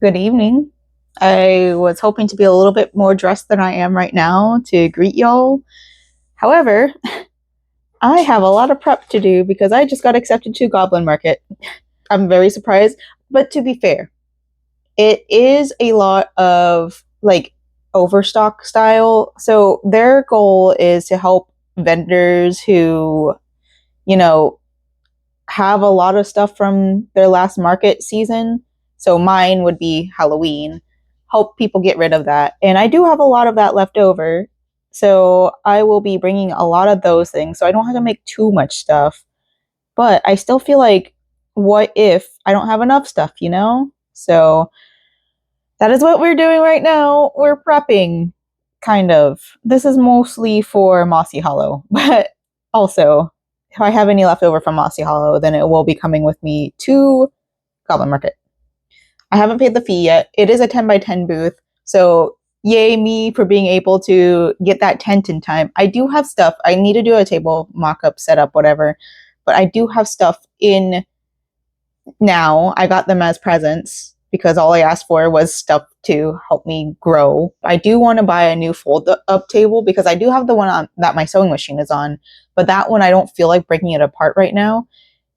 Good evening. I was hoping to be a little bit more dressed than I am right now to greet y'all. However, I have a lot of prep to do because I just got accepted to Goblin Market. I'm very surprised, but to be fair, it is a lot of like overstock style. So their goal is to help vendors who, you know, have a lot of stuff from their last market season. So mine would be Halloween. Help people get rid of that. And I do have a lot of that left over. So I will be bringing a lot of those things. So I don't have to make too much stuff. But I still feel like, what if I don't have enough stuff, you know? So that is what we're doing right now. We're prepping, kind of. This is mostly for Mossy Hollow, but also, if I have any left over from Mossy Hollow, then it will be coming with me to Goblin Market. I haven't paid the fee yet. It is a 10 by 10 booth, so yay me for being able to get that tent in time. I do have stuff. I need to do a table mock-up, setup, whatever, but I do have stuff in now. I got them as presents because all I asked for was stuff to help me grow. I do want to buy a new fold up table because I do have the one that my sewing machine is on, but that one I don't feel like breaking it apart right now.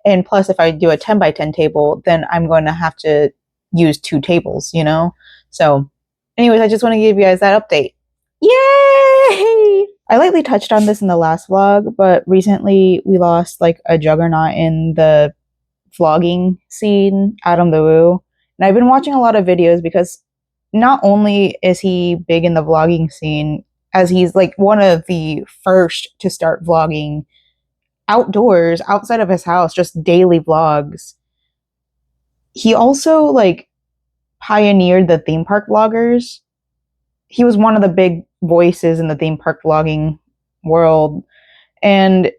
And plus, if I do a 10 by 10 table, then I'm going to have to use two tables, you know? So, anyways, I just want to give you guys that update. Yay! I lightly touched on this in the last vlog, but recently we lost like a juggernaut in the vlogging scene, Adam the Woo. And I've been watching a lot of videos because not only is he big in the vlogging scene, as he's like one of the first to start vlogging outdoors, outside of his house, just daily vlogs. He also like pioneered the theme park vloggers. He was one of the big voices in the theme park vlogging world. And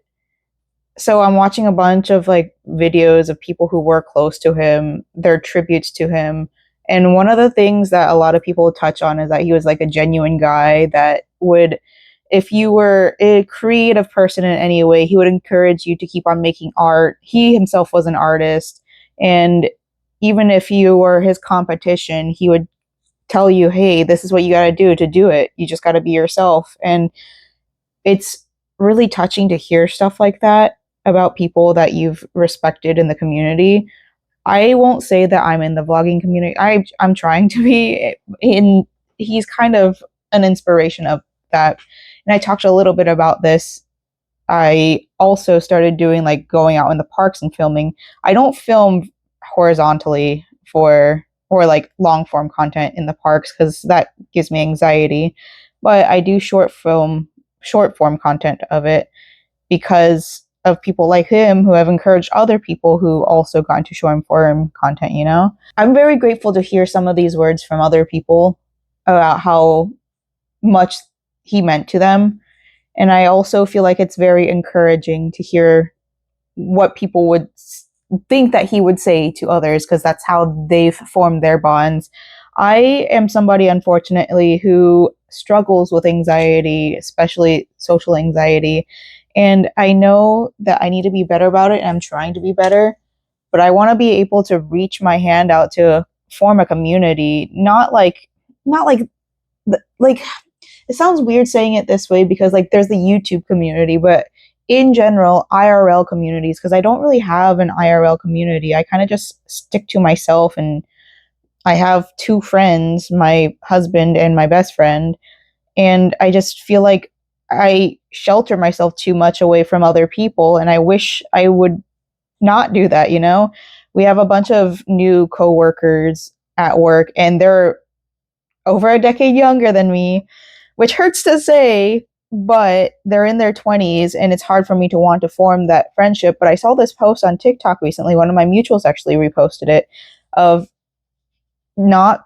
so I'm watching a bunch of like videos of people who were close to him, their tributes to him. And one of the things that a lot of people touch on is that he was like a genuine guy that would, if you were a creative person in any way, he would encourage you to keep on making art. He himself was an artist. And even if you were his competition, he would tell you, hey, this is what you got to do it. You just got to be yourself. And it's really touching to hear stuff like that about people that you've respected in the community. I won't say that I'm in the vlogging community. I'm trying to be in. He's kind of an inspiration of that. And I talked a little bit about this. I also started doing like going out in the parks and filming. I don't film horizontally for or like long form content in the parks because that gives me anxiety. But I do short form content of it because of people like him who have encouraged other people who also got into short form content, you know? I'm very grateful to hear some of these words from other people about how much he meant to them. And I also feel like it's very encouraging to hear what people would think that he would say to others because that's how they've formed their bonds. I am somebody, unfortunately, who struggles with anxiety, especially social anxiety. And I know that I need to be better about it, and I'm trying to be better. But I want to be able to reach my hand out to form a community, not like it sounds weird saying it this way because like there's the YouTube community, but in general, IRL communities, because I don't really have an IRL community. I kind of just stick to myself, and I have two friends, my husband and my best friend, and I just feel like I shelter myself too much away from other people, and I wish I would not do that, you know? We have a bunch of new coworkers at work, and they're over a decade younger than me, which hurts to say, but they're in their 20s and it's hard for me to want to form that friendship. But I saw this post on TikTok recently. One of my mutuals actually reposted it of not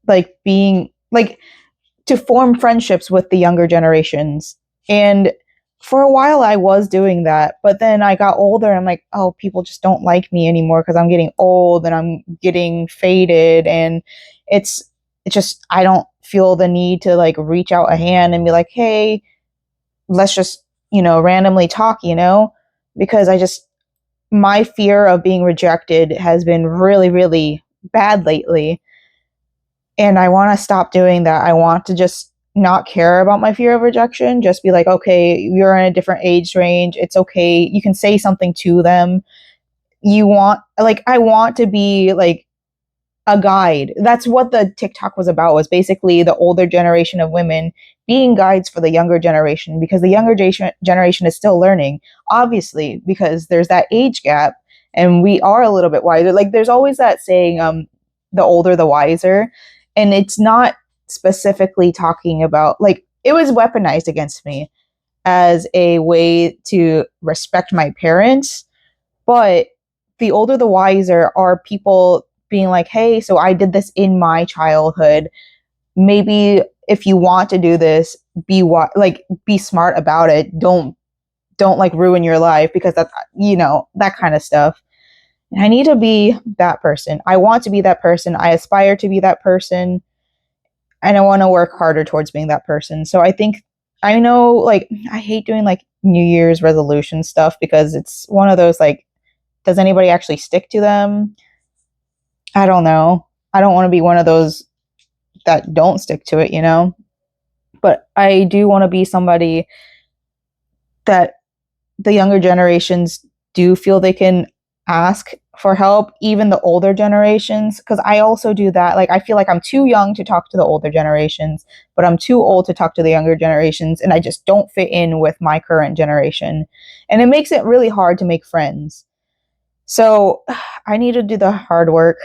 like being like to form friendships with the younger generations. And for a while I was doing that, but then I got older and I'm like, oh, people just don't like me anymore because I'm getting old and I'm getting faded, and it's just I don't feel the need to like reach out a hand and be like, hey, let's just, randomly talk, because my fear of being rejected has been really, really bad lately. And I want to stop doing that. I want to just not care about my fear of rejection. Just be like, okay, you're in a different age range. It's okay. You can say something to them. I want to be like a guide. That's what the TikTok was about, was basically the older generation of women being guides for the younger generation, because the younger generation is still learning, obviously, because there's that age gap and we are a little bit wiser. Like there's always that saying, the older the wiser, and it's not specifically talking about, like, it was weaponized against me as a way to respect my parents, but the older the wiser are people being like, hey, so I did this in my childhood. Maybe if you want to do this, be smart about it. Don't like ruin your life, because that's, that kind of stuff. And I need to be that person. I want to be that person. I aspire to be that person. And I want to work harder towards being that person. So I think, I know, like, I hate doing like New Year's resolution stuff, because it's one of those, like, does anybody actually stick to them? I don't know. I don't want to be one of those that don't stick to it, But I do want to be somebody that the younger generations do feel they can ask for help, even the older generations, because I also do that. Like, I feel like I'm too young to talk to the older generations, but I'm too old to talk to the younger generations, and I just don't fit in with my current generation. And it makes it really hard to make friends. So I need to do the hard work.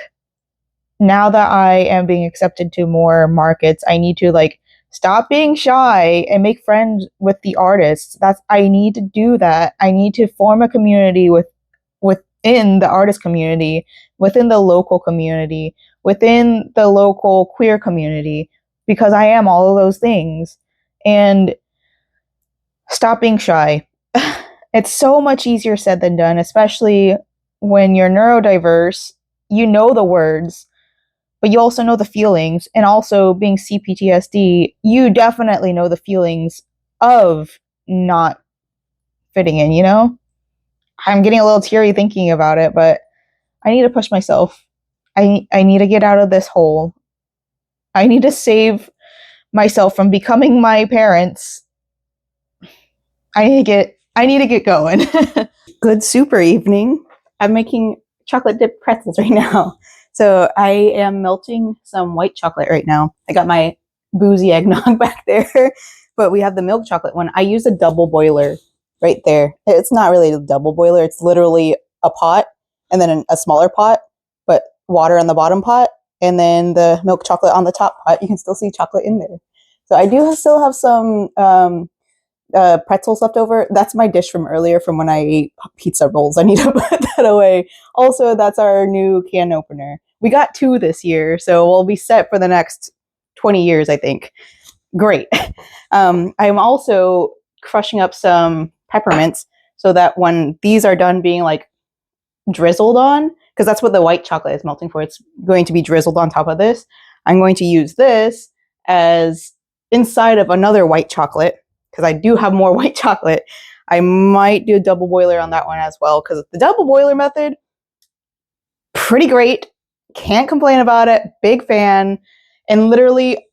Now that I am being accepted to more markets, I need to like stop being shy and make friends with the artists. I need to do that. I need to form a community within the artist community, within the local community, within the local queer community, because I am all of those things. And stop being shy. It's so much easier said than done, especially when you're neurodiverse. You know the words, but you also know the feelings. And also, being CPTSD, you definitely know the feelings of not fitting in, I'm getting a little teary thinking about it, but I need to push myself. I need to get out of this hole. I need to save myself from becoming my parents. I need to get going. Good super evening. I'm making chocolate dipped pretzels right now. So I am melting some white chocolate right now. I got my boozy eggnog back there, but we have the milk chocolate one. I use a double boiler right there. It's not really a double boiler. It's literally a pot and then a smaller pot, but water on the bottom pot, and then the milk chocolate on the top pot. You can still see chocolate in there. So I do still have some pretzels left over. That's my dish from earlier from when I ate pizza rolls. I need to put that away. Also, that's our new can opener. We got 2 this year, so we'll be set for the next 20 years, I think. Great. I'm also crushing up some peppermints so that when these are done being like drizzled on, because that's what the white chocolate is melting for, it's going to be drizzled on top of this. I'm going to use this as inside of another white chocolate, because I do have more white chocolate. I might do a double boiler on that one as well, because the double boiler method, pretty great. Can't complain about it. Big fan. And literally,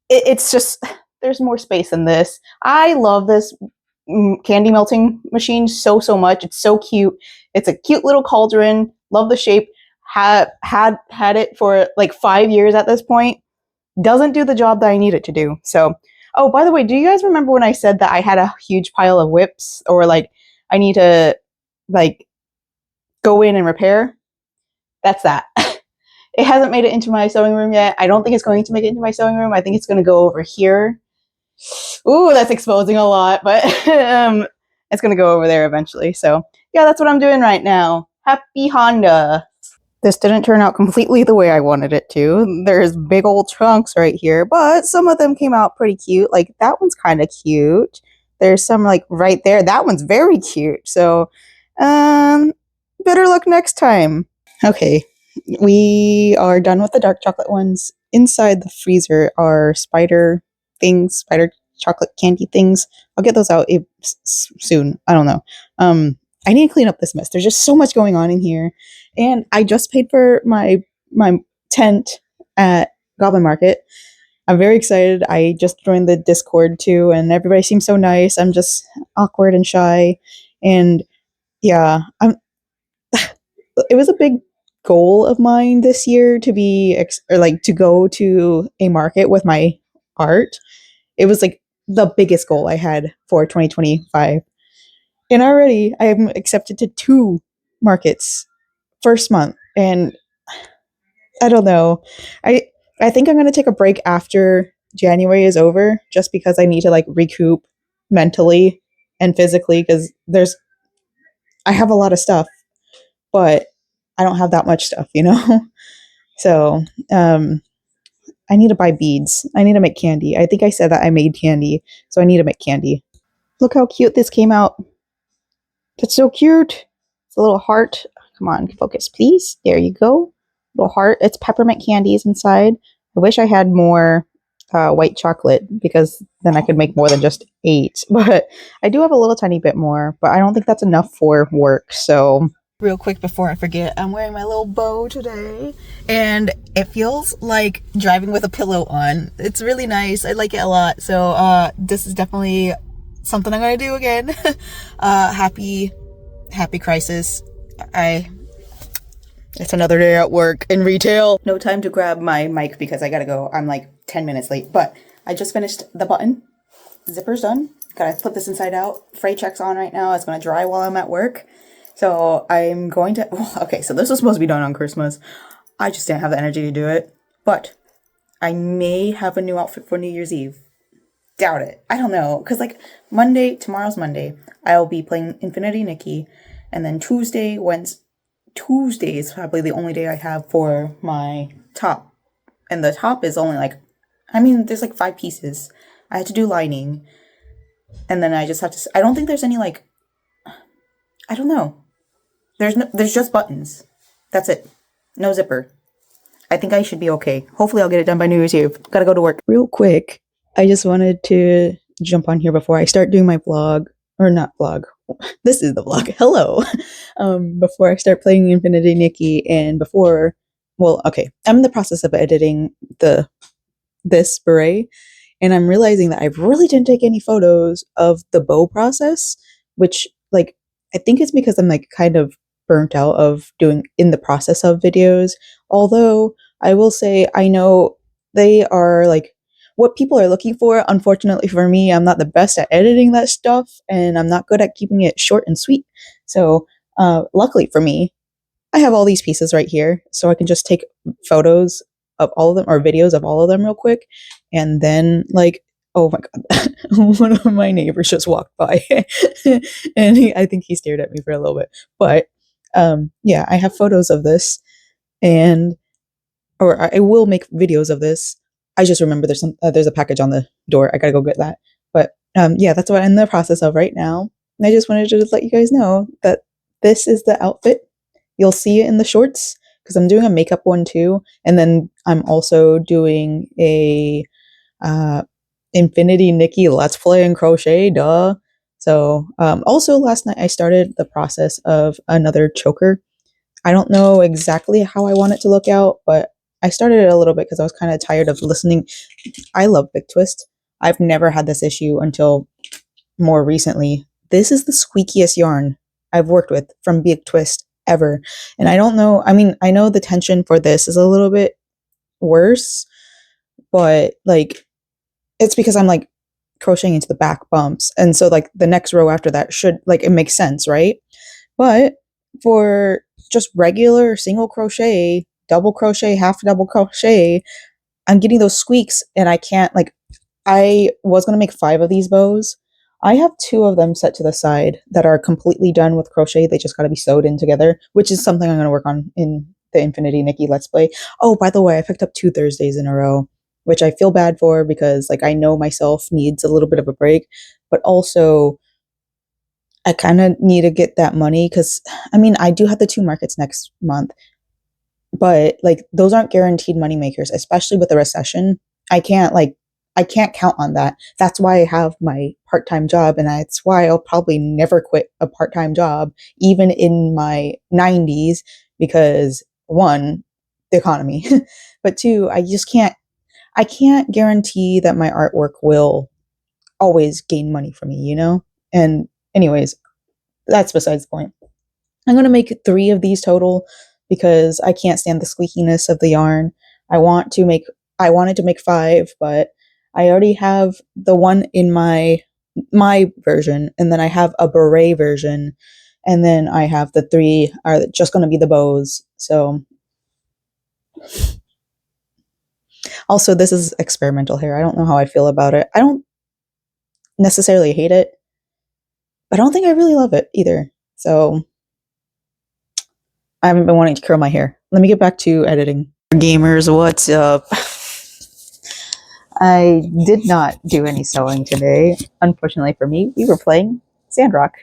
it's just, there's more space in this. I love this candy melting machine so much. It's so cute. It's a cute little cauldron. Love the shape. Had it for like 5 years at this point. Doesn't do the job that I need it to do. So, oh, by the way, do you guys remember when I said that I had a huge pile of whips, or like I need to like go in and repair? That's that. It hasn't made it into my sewing room yet. I don't think it's going to make it into my sewing room. I think it's going to go over here. Ooh, that's exposing a lot, but it's going to go over there eventually. So yeah, that's what I'm doing right now. Happy Honda. This didn't turn out completely the way I wanted it to. There's big old chunks right here, but some of them came out pretty cute. Like that one's kind of cute. There's some like right there. That one's very cute. So, better luck next time. Okay, we are done with the dark chocolate ones. Inside the freezer are spider chocolate candy things. I'll get those out soon. I don't know. I need to clean up this mess. There's just so much going on in here. And I just paid for my tent at Goblin Market. I'm very excited. I just joined the Discord too, and everybody seems so nice. I'm just awkward and shy, and yeah, it was a big goal of mine this year to be or like to go to a market with my art. It was like the biggest goal I had for 2025. And already I am accepted to 2 markets first month. And I don't know. I I think I'm going to take a break after January is over just because I need to like recoup mentally and physically cuz I have a lot of stuff, but I don't have that much stuff, you know? So, um I need to buy beads. I need to make candy. I think I said that I made candy, so I need to make candy. Look how cute this came out. That's so cute. It's a little heart. Come on, focus, please. There you go. Little heart. It's peppermint candies inside. I wish I had more white chocolate because then I could make more than just 8. But I do have a little tiny bit more, but I don't think that's enough for work. So real quick before I forget, I'm wearing my little bow today and it feels like driving with a pillow on. It's really nice. I like it a lot. So this is definitely something I'm gonna do again. Happy crisis. It's another day at work in retail. No time to grab my mic because I gotta go. I'm like 10 minutes late, but I just finished the button. Zipper's done. Gotta flip this inside out. Fray check's on right now. It's gonna dry while I'm at work. So I'm going to, okay, so this was supposed to be done on Christmas. I just didn't have the energy to do it, but I may have a new outfit for New Year's Eve. Doubt it. I don't know. Because like tomorrow's Monday, I'll be playing Infinity Nikki. And then Tuesday is probably the only day I have for my top. And the top is only like, there's like 5 pieces. I had to do lining. And then I just have to, I don't think there's any like, I don't know. There's just buttons. That's it. No zipper. I think I should be okay. Hopefully I'll get it done by New Year's Eve. Gotta go to work. Real quick, I just wanted to jump on here before I start doing my vlog. Or not vlog. This is the vlog. Hello. Before I start playing Infinity Nikki and I'm in the process of editing this beret. And I'm realizing that I really didn't take any photos of the bow process, which like I think it's because I'm like kind of burnt out of doing in the process of videos. Although I will say I know they are like what people are looking for. Unfortunately for me, I'm not the best at editing that stuff and I'm not good at keeping it short and sweet. So luckily for me, I have all these pieces right here. So I can just take photos of all of them or videos of all of them real quick. And then like, oh my God, one of my neighbors just walked by and I think he stared at me for a little bit. But yeah, I have photos of this or I will make videos of this. I just remember there's a package on the door. I gotta go get that. But yeah, that's what I'm in the process of right now. And I just wanted to let you guys know that this is the outfit. You'll see it in the shorts because I'm doing a makeup one too. And then I'm also doing a Infinity Nikki Let's Play and crochet, duh. So also last night I started the process of another choker. I don't know exactly how I want it to look out, but I started it a little bit because I was kind of tired of listening. I love Big Twist. I've never had this issue until more recently. This is the squeakiest yarn I've worked with from Big Twist ever. And I don't know, I know the tension for this is a little bit worse, but like it's because I'm like crocheting into the back bumps. And so like the next row after that should like it makes sense, right? But for just regular single crochet, double crochet, half double crochet, I'm getting those squeaks and I can't like I was going to make 5 of these bows. I have 2 of them set to the side that are completely done with crochet. They just got to be sewed in together, which is something I'm going to work on in the Infinity Nikki Let's Play. Oh, by the way, I picked up 2 Thursdays in a row, which I feel bad for because like I know myself needs a little bit of a break, but also I kind of need to get that money because I do have the 2 markets next month, but like those aren't guaranteed money makers, especially with the recession. I can't count on that. That's why I have my part-time job, and that's why I'll probably never quit a part-time job, even in my 90s, because 1, the economy, but 2, I just can't I can't guarantee that my artwork will always gain money for me, you know? And anyways, that's besides the point. I'm going to make 3 of these total because I can't stand the squeakiness of the yarn. I wanted to make 5, but I already have the one in my version, and then I have a beret version, and then I have the 3 are just going to be the bows. So also, this is experimental hair. I don't know how I feel about it. I don't necessarily hate it, but I don't think I really love it either. So I haven't been wanting to curl my hair. Let me get back to editing. Gamers, what's up? I did not do any sewing today. Unfortunately for me, we were playing Sandrock.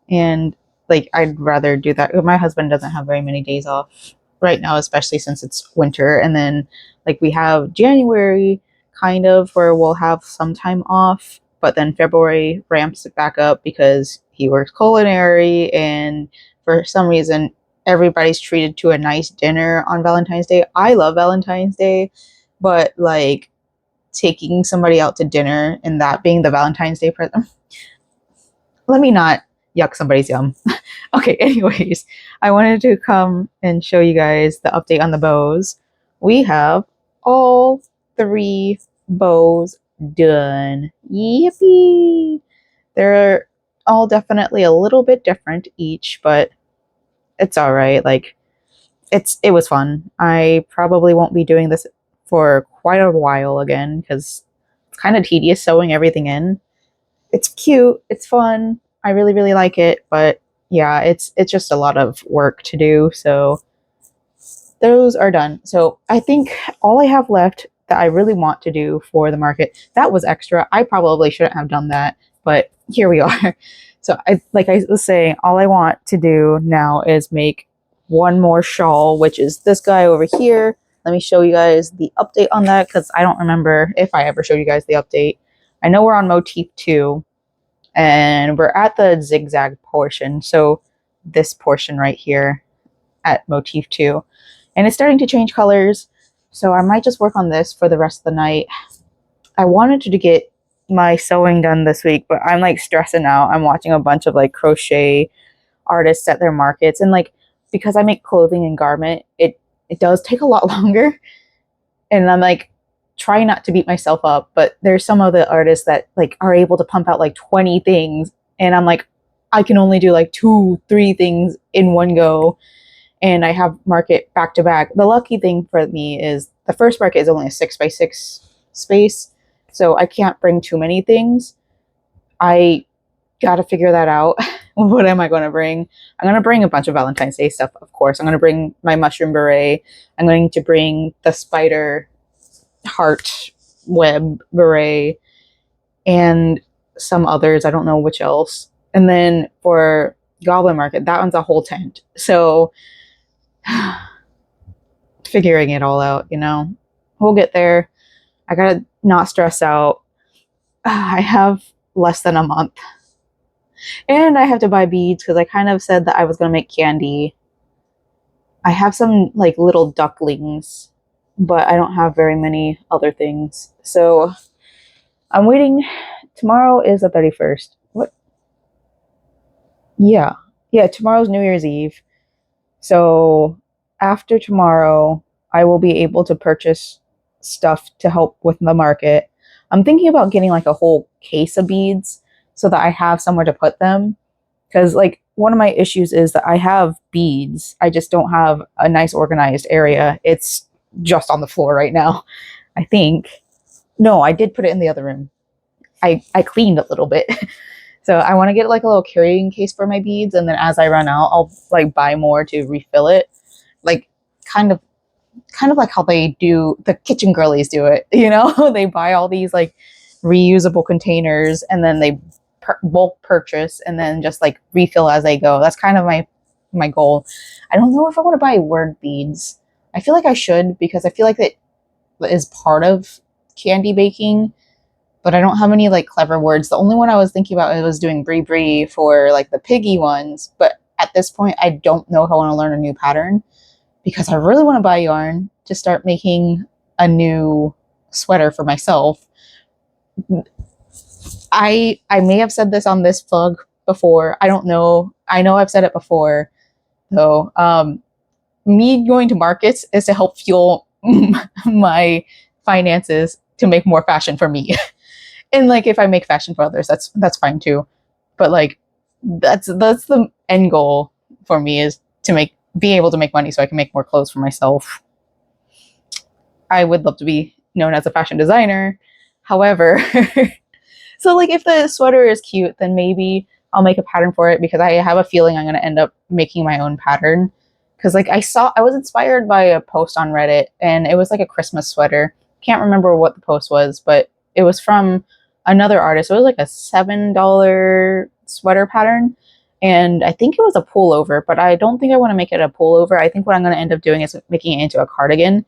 And like I'd rather do that. My husband doesn't have very many days off right now, especially since it's winter. And then like we have January kind of where we'll have some time off, but then February ramps it back up because he works culinary, and for some reason everybody's treated to a nice dinner on Valentine's Day. I love Valentine's Day, but like taking somebody out to dinner and that being the Valentine's Day present, let me not yuck somebody's yum. Okay, anyways, I wanted to come and show you guys the update on the bows. We have all 3 bows done. Yippee! They're all definitely a little bit different each, but it's all right. Like it was fun. I probably won't be doing this for quite a while again because it's kind of tedious sewing everything in. It's cute, it's fun. I really really like it, but yeah, it's just a lot of work to do. So those are done. So I think all I have left that I really want to do for the market, that was extra. I probably shouldn't have done that, but here we are. So like I was saying, all I want to do now is make one more shawl, which is this guy over here. Let me show you guys the update on that because I don't remember if I ever showed you guys the update. I know we're on motif 2 and we're at the zigzag portion. So this portion right here at motif 2, and it's starting to change colors. So I might just work on this for the rest of the night. I wanted to get my sewing done this week, but I'm like stressing out. I'm watching a bunch of like crochet artists at their markets, and like because I make clothing and garment, it does take a lot longer. And I'm like trying not to beat myself up, but there's some of the artists that like are able to pump out like 20 things, and I'm like I can only do like 2-3 things in one go, and I have market back to back. The lucky thing for me is the first market is only a 6x6 space, so I can't bring too many things. I got to figure that out. What am I going to bring? I'm going to bring a bunch of Valentine's Day stuff, of course. I'm going to bring my mushroom beret. I'm going to bring the spider heart web beret and some others. I don't know which else. And then for Goblin Market, that one's a whole tent. So figuring it all out, you know. We'll get there. I gotta not stress out. I have less than a month. And I have to buy beads because I kind of said that I was gonna make candy. I have some like little ducklings, but I don't have very many other things. So I'm waiting. Tomorrow is the 31st. What? Yeah. Yeah, tomorrow's New Year's Eve. So after tomorrow, I will be able to purchase stuff to help with the market. I'm thinking about getting like a whole case of beads so that I have somewhere to put them. Because like one of my issues is that I have beads. I just don't have a nice organized area. It's just on the floor right now, I think. No, I did put it in the other room. I cleaned a little bit. So I want to get like a little carrying case for my beads, and then as I run out, I'll like buy more to refill it. Like kind of like how they do the kitchen girlies do it, you know? They buy all these like reusable containers and then they bulk purchase and then just like refill as they go. That's kind of my goal. I don't know if I want to buy word beads. I feel like I should because I feel like that is part of candy baking, but I don't have any like clever words. The only one I was thinking about was doing brie brie for like the piggy ones, but at this point I don't know if I want to learn a new pattern because I really want to buy yarn to start making a new sweater for myself. I may have said this on this vlog before. I don't know. I know I've said it before though. Me going to markets is to help fuel my finances to make more fashion for me. And like if I make fashion for others, that's fine too. But like that's the end goal for me, is to be able to make money so I can make more clothes for myself. I would love to be known as a fashion designer. However, so like if the sweater is cute, then maybe I'll make a pattern for it, because I have a feeling I'm going to end up making my own pattern. Because like I was inspired by a post on Reddit, and it was like a Christmas sweater. Can't remember what the post was, but it was from another artist. It was like a $7 sweater pattern, and I think it was a pullover, but I don't think I want to make it a pullover. I think what I'm going to end up doing is making it into a cardigan.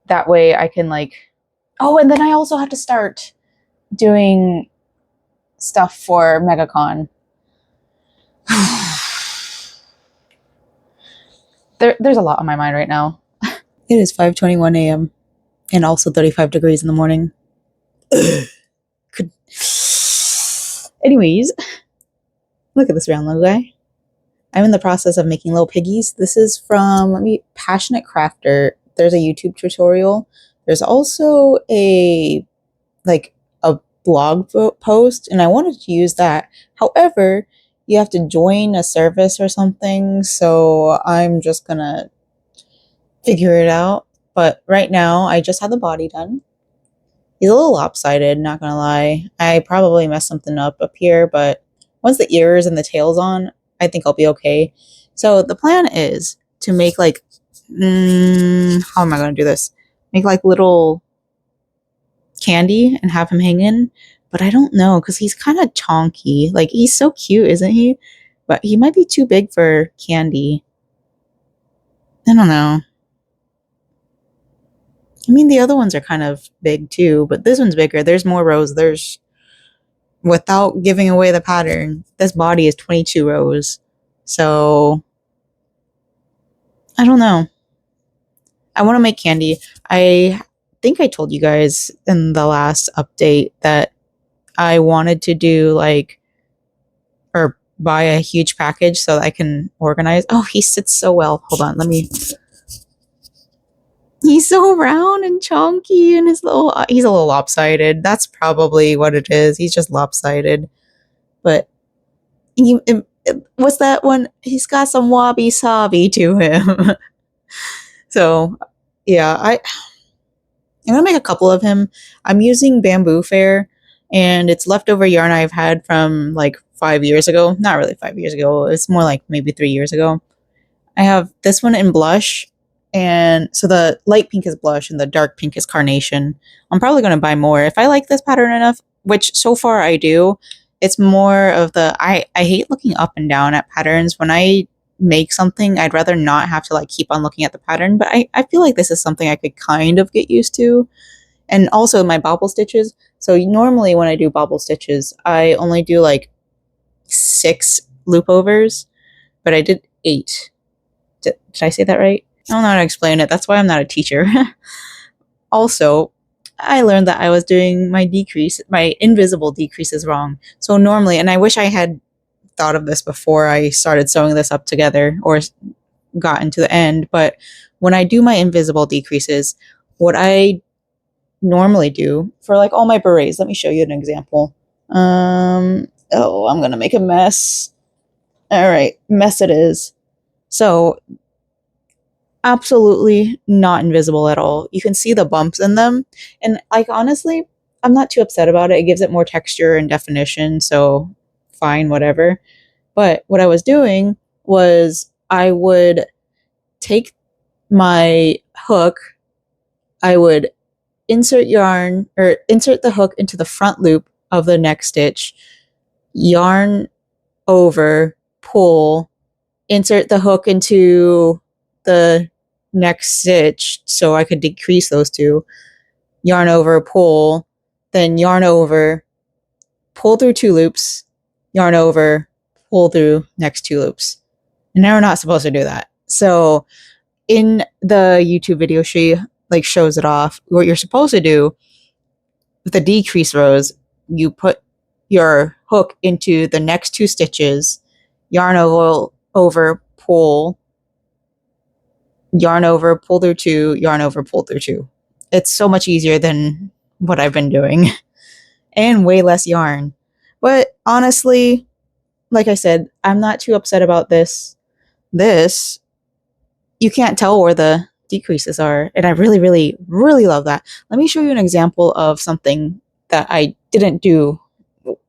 That way I can like, oh, and then I also have to start doing stuff for MegaCon. There's a lot on my mind right now. It is 5:21 a.m. and also 35 degrees in the morning. Anyways, look at this round little guy. I'm in the process of making little piggies. This is from Passionate Crafter. There's a YouTube tutorial. There's also a blog post, and I wanted to use that. However, you have to join a service or something, so I'm just gonna figure it out. But right now, I just had the body done. He's a little lopsided, not gonna lie. I probably messed something up here, but once the ears and the tail's on, I think I'll be okay. So the plan is to make like, how am I gonna do this? Make like little candy and have him hanging, but I don't know, because he's kind of chonky. Like, he's so cute, isn't he? But he might be too big for candy. I don't know. I mean, the other ones are kind of big too, but this one's bigger. There's more rows. There's, without giving away the pattern, this body is 22 rows. So I don't know. I want to make candy. I think I told you guys in the last update that I wanted to do like, or buy a huge package so that I can organize. Oh, he sits so well. Hold on, he's so round and chunky, and he's a little lopsided. That's probably what it is. He's just lopsided. But what's that one? He's got some wabi-sabi to him. So yeah, I'm gonna make a couple of him. I'm using bamboo fair, and it's leftover yarn I've had from like 5 years ago. Not really 5 years ago. It's more like maybe 3 years ago. I have this one in blush, and so the light pink is blush and the dark pink is carnation. I'm probably going to buy more if I like this pattern enough, which so far I do. It's more of I hate looking up and down at patterns. When I make something, I'd rather not have to like keep on looking at the pattern, but I feel like this is something I could kind of get used to. And also my bobble stitches. So normally when I do bobble stitches, I only do like 6 loop overs, but I did 8. Did I say that right? I don't know how to explain it. That's why I'm not a teacher. Also, I learned that I was doing my invisible decreases wrong. So normally, and I wish I had thought of this before I started sewing this up together or got into the end, but when I do my invisible decreases, what I normally do for like all my berets, let me show you an example. I'm gonna make a mess. All right, mess it is. So absolutely not invisible at all. You can see the bumps in them, and like honestly, I'm not too upset about it. It gives it more texture and definition, so fine, whatever. But what I was doing was I would take my hook, I would insert the hook into the front loop of the next stitch, yarn over, pull, insert the hook into the next stitch so I could decrease those two, yarn over, pull, then yarn over, pull through 2 loops, yarn over, pull through next 2 loops. And now we're not supposed to do that. So in the YouTube video, like shows it off. What you're supposed to do with the decrease rows, you put your hook into the next 2 stitches, yarn over, pull, yarn over, pull through 2, yarn over, pull through 2. It's so much easier than what I've been doing and way less yarn. But honestly, like I said, I'm not too upset about this. This, you can't tell where the decreases are, and I really, really, really love that. Let me show you an example of something that I didn't do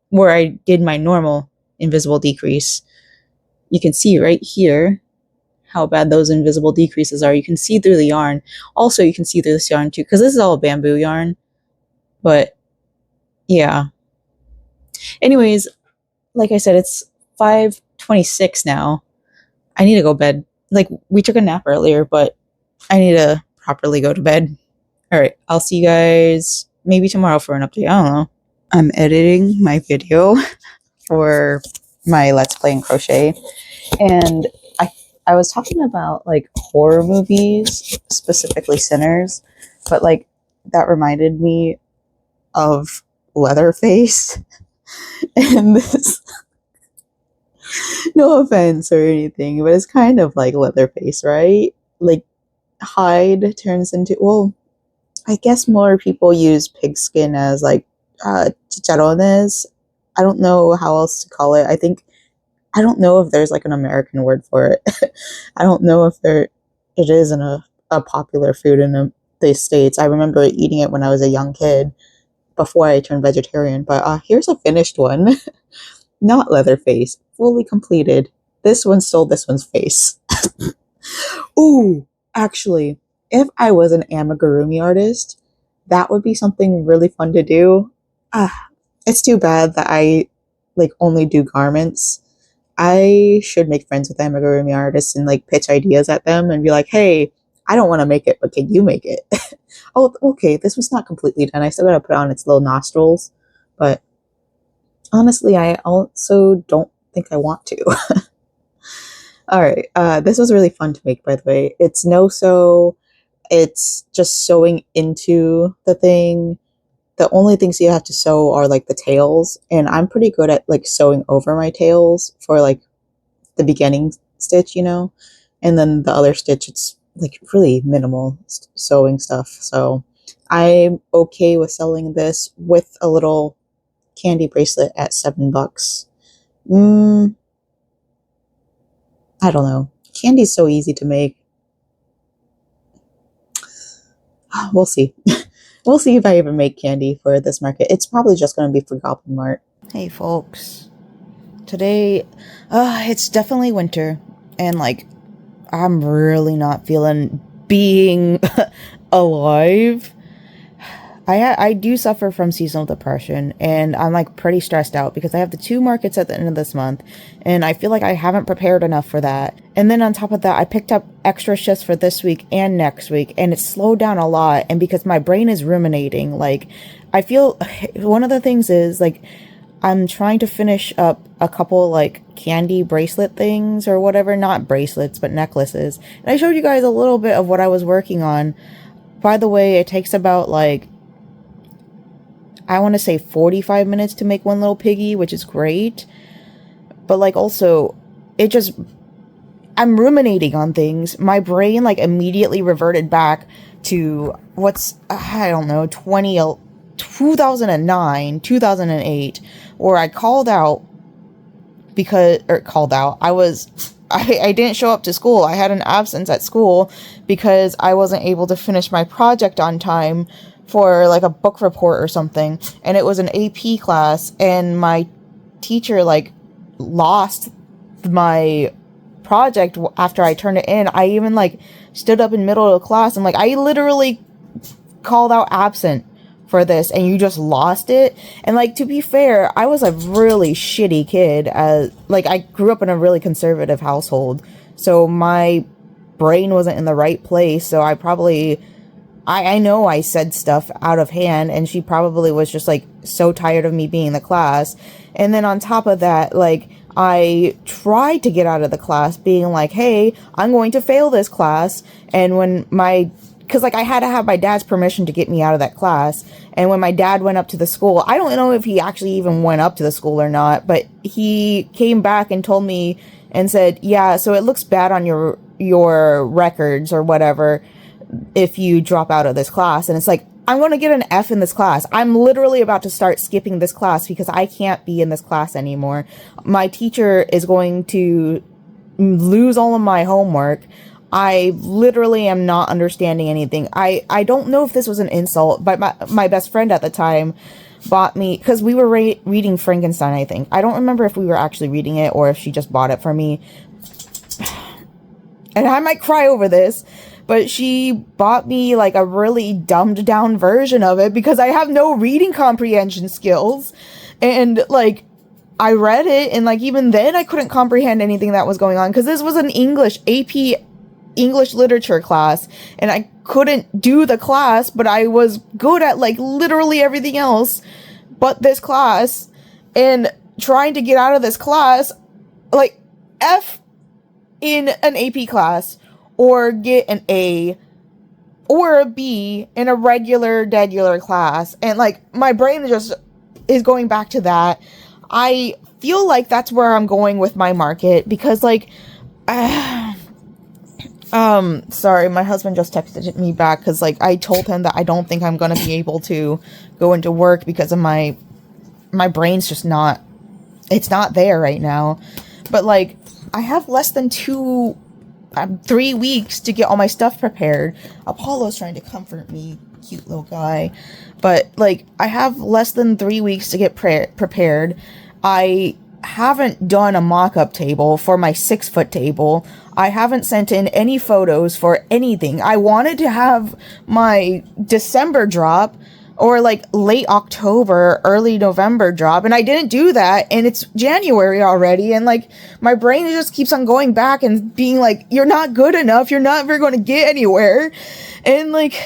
where I did my normal invisible decrease. You can see right here how bad those invisible decreases are. You can see through the yarn. Also, you can see through this yarn too, because this is all bamboo yarn. But yeah. Anyways, like I said, it's 5:26 now. I need to go to bed. Like, we took a nap earlier, but I need to properly go to bed. All right, I'll see you guys maybe tomorrow for an update. I don't know. I'm editing my video for my Let's Play in crochet, and I was talking about like horror movies, specifically Sinners, but like that reminded me of Leatherface. And this, no offense or anything, but it's kind of like Leatherface, right? Like hide turns into, well, I guess more people use pigskin as like chicharrones. I don't know how else to call it. I don't know if there's like an American word for it. I don't know if it isn't a popular food in the States. I remember eating it when I was a young kid before I turned vegetarian. But here's a finished one. Not Leatherface. Fully completed. This one stole this one's face. Ooh, actually, if I was an amigurumi artist, that would be something really fun to do. It's too bad that I like only do garments. I should make friends with amigurumi artists and like pitch ideas at them and be like, hey, I don't want to make it, but can you make it? Oh, okay, this was not completely done. I still gotta put on its little nostrils, but honestly, I also don't think I want to. All right, this was really fun to make, by the way. It's no-sew. It's just sewing into the thing. The only things you have to sew are like the tails, and I'm pretty good at like sewing over my tails for like the beginning stitch, you know, and then the other stitch, it's like really minimal sewing stuff. So I'm okay with selling this with a little candy bracelet at $7. I don't know. Candy's so easy to make. We'll see. We'll see if I ever make candy for this market. It's probably just going to be for Goblin Mart. Hey folks. Today, it's definitely winter. And like, I'm really not feeling being alive. I do suffer from seasonal depression, and I'm like pretty stressed out because I have the 2 markets at the end of this month, and I feel like I haven't prepared enough for that. And then on top of that, I picked up extra shifts for this week and next week, and it's slowed down a lot. And because my brain is ruminating, like I feel one of the things is like I'm trying to finish up a couple like candy bracelet things or whatever, not bracelets, but necklaces. And I showed you guys a little bit of what I was working on. By the way, it takes about like, I want to say 45 minutes to make one little piggy, which is great. But like also, it just, I'm ruminating on things. My brain like immediately reverted back to what's, I don't know, 2009, 2008, where I called out because, I didn't show up to school. I had an absence at school because I wasn't able to finish my project on time for like a book report or something, and it was an AP class, and my teacher like lost my project after I turned it in. I even like stood up in the middle of the class and like I literally called out absent for this, and you just lost it. And like, to be fair, I was a really shitty kid. Like I grew up in a really conservative household, so my brain wasn't in the right place. So I know I said stuff out of hand, and she probably was just like so tired of me being in the class. And then on top of that, like I tried to get out of the class being like, hey, I'm going to fail this class. And when my because like I had to have my dad's permission to get me out of that class. And when my dad went up to the school, I don't know if he actually even went up to the school or not, but he came back and told me and said, yeah, so it looks bad on your records or whatever if you drop out of this class. And it's like, I'm going to get an F in this class. I'm literally about to start skipping this class because I can't be in this class anymore. My teacher is going to lose all of my homework. I literally am not understanding anything. I don't know if this was an insult, but my best friend at the time bought me, because we were reading Frankenstein, I think. I don't remember if we were actually reading it or if she just bought it for me. And I might cry over this, but she bought me like a really dumbed down version of it because I have no reading comprehension skills. And like, I read it and like even then I couldn't comprehend anything that was going on because this was an AP English literature class and I couldn't do the class, but I was good at like literally everything else but this class. And trying to get out of this class, like F in an AP class or get an A or a B in a regular class, and like my brain just is going back to that. I feel like that's where I'm going with my market because like sorry, my husband just texted me back because like I told him that I don't think I'm gonna be able to go into work because of my brain's just not, it's not there right now. But like I have less than 3 weeks to get all my stuff prepared. Apollo's trying to comfort me, cute little guy. But like I have less than 3 weeks to get prepared. I haven't done a mock-up table for my 6-foot table. I haven't sent in any photos for anything. I wanted to have my December drop or like late October, early November drop, and I didn't do that, and it's January already, and like my brain just keeps on going back and being like, you're not good enough, you're not ever going to get anywhere. And like,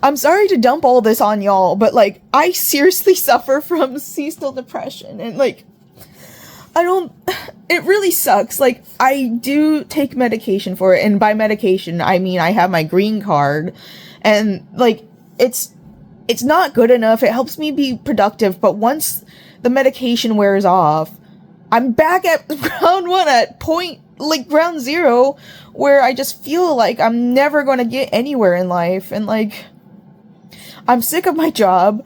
I'm sorry to dump all this on y'all, but like I seriously suffer from seasonal depression, and like it really sucks. Like I do take medication for it, and by medication I mean I have my green card, and like it's not good enough. It helps me be productive, but once the medication wears off, I'm back at round 1 at ground 0, where I just feel like I'm never going to get anywhere in life. And like, I'm sick of my job,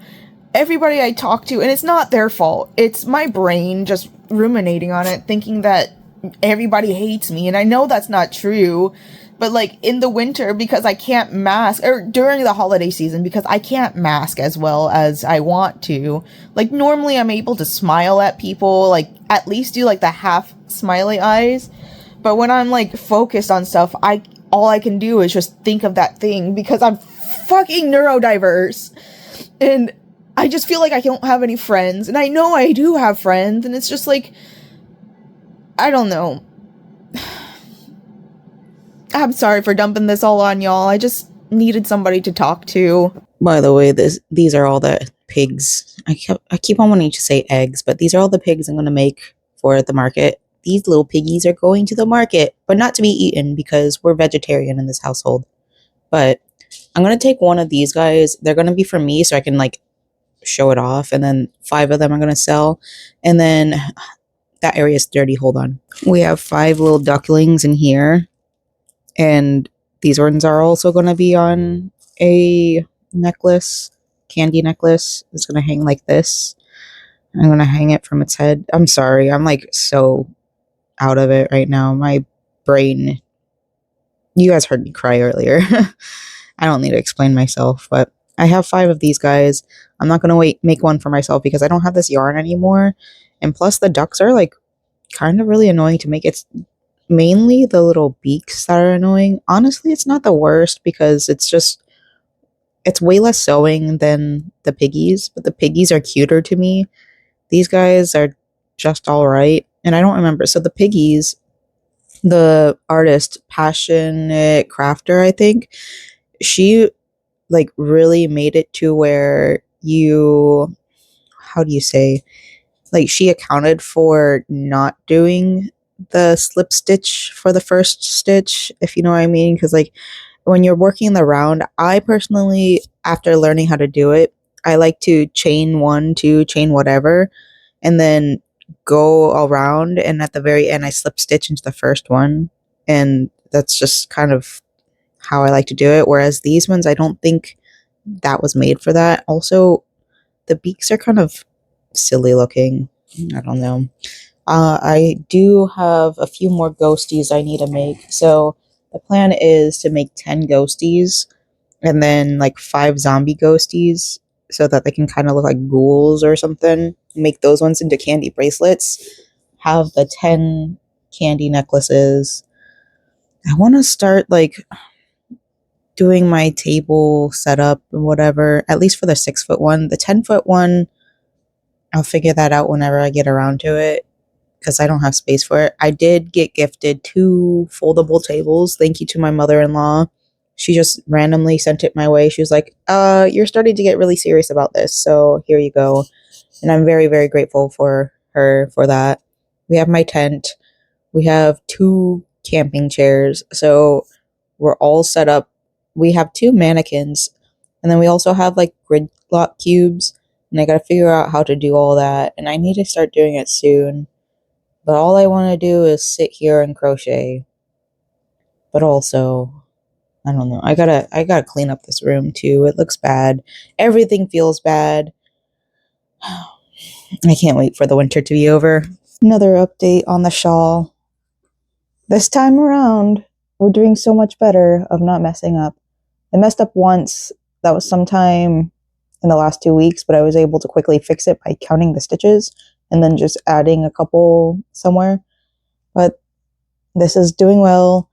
everybody I talk to, and it's not their fault. It's my brain just ruminating on it, thinking that everybody hates me. And I know that's not true. But like in the winter, because I can't mask, or during the holiday season, because I can't mask as well as I want to, like normally I'm able to smile at people, like at least do like the half smiley eyes. But when I'm like focused on stuff, all I can do is just think of that thing because I'm fucking neurodiverse. And I just feel like I don't have any friends. And I know I do have friends, and it's just like, I don't know. I'm sorry for dumping this all on y'all. I just needed somebody to talk to. By the way, these are all the pigs. I keep on wanting to say eggs, but these are all the pigs I'm going to make for the market. These little piggies are going to the market, but not to be eaten because we're vegetarian in this household. But I'm going to take one of these guys. They're going to be for me so I can like show it off. And then 5 of them I'm going to sell. And then that area is dirty. Hold on. We have 5 little ducklings in here. And these ones are also going to be on a necklace, candy necklace. It's going to hang like this. I'm going to hang it from its head. I'm sorry. I'm like so out of it right now. My brain, you guys heard me cry earlier. I don't need to explain myself, but I have 5 of these guys. I'm not going to make one for myself because I don't have this yarn anymore. And plus the ducks are like kind of really annoying to make. It's mainly the little beaks that are annoying. Honestly, it's not the worst because it's way less sewing than the piggies, but the piggies are cuter to me. These guys are just all right. And I don't remember. So the piggies, the artist, Passionate Crafter, I think, she like really made it to where you, how do you say, like she accounted for not doing the slip stitch for the first stitch, if you know what I mean, because like when you're working the round, I personally, after learning how to do it, I like to chain 1, 2, chain whatever, and then go around, and at the very end I slip stitch into the first one, and that's just kind of how I like to do it. Whereas these ones, I don't think that was made for that. Also, the beaks are kind of silly looking. I don't know. I do have a few more ghosties I need to make. So the plan is to make 10 ghosties and then like 5 zombie ghosties so that they can kind of look like ghouls or something. Make those ones into candy bracelets. Have the 10 candy necklaces. I want to start like doing my table setup and whatever, at least for the 6-foot one. The 10-foot one, I'll figure that out whenever I get around to it because I don't have space for it. I did get gifted 2 foldable tables. Thank you to my mother-in-law. She just randomly sent it my way. She was like, you're starting to get really serious about this, so here you go. And I'm very, very grateful for her for that. We have my tent. We have 2 camping chairs. So we're all set up. We have 2 mannequins. And then we also have like grid lock cubes. And I gotta figure out how to do all that. And I need to start doing it soon. But all I want to do is sit here and crochet. But also, I don't know. I gotta clean up this room too. It looks bad. Everything feels bad. I can't wait for the winter to be over. Another update on the shawl. This time around, we're doing so much better of not messing up. I messed up once. That was sometime in the last 2 weeks, but I was able to quickly fix it by counting the stitches and then just adding a couple somewhere. But this is doing well.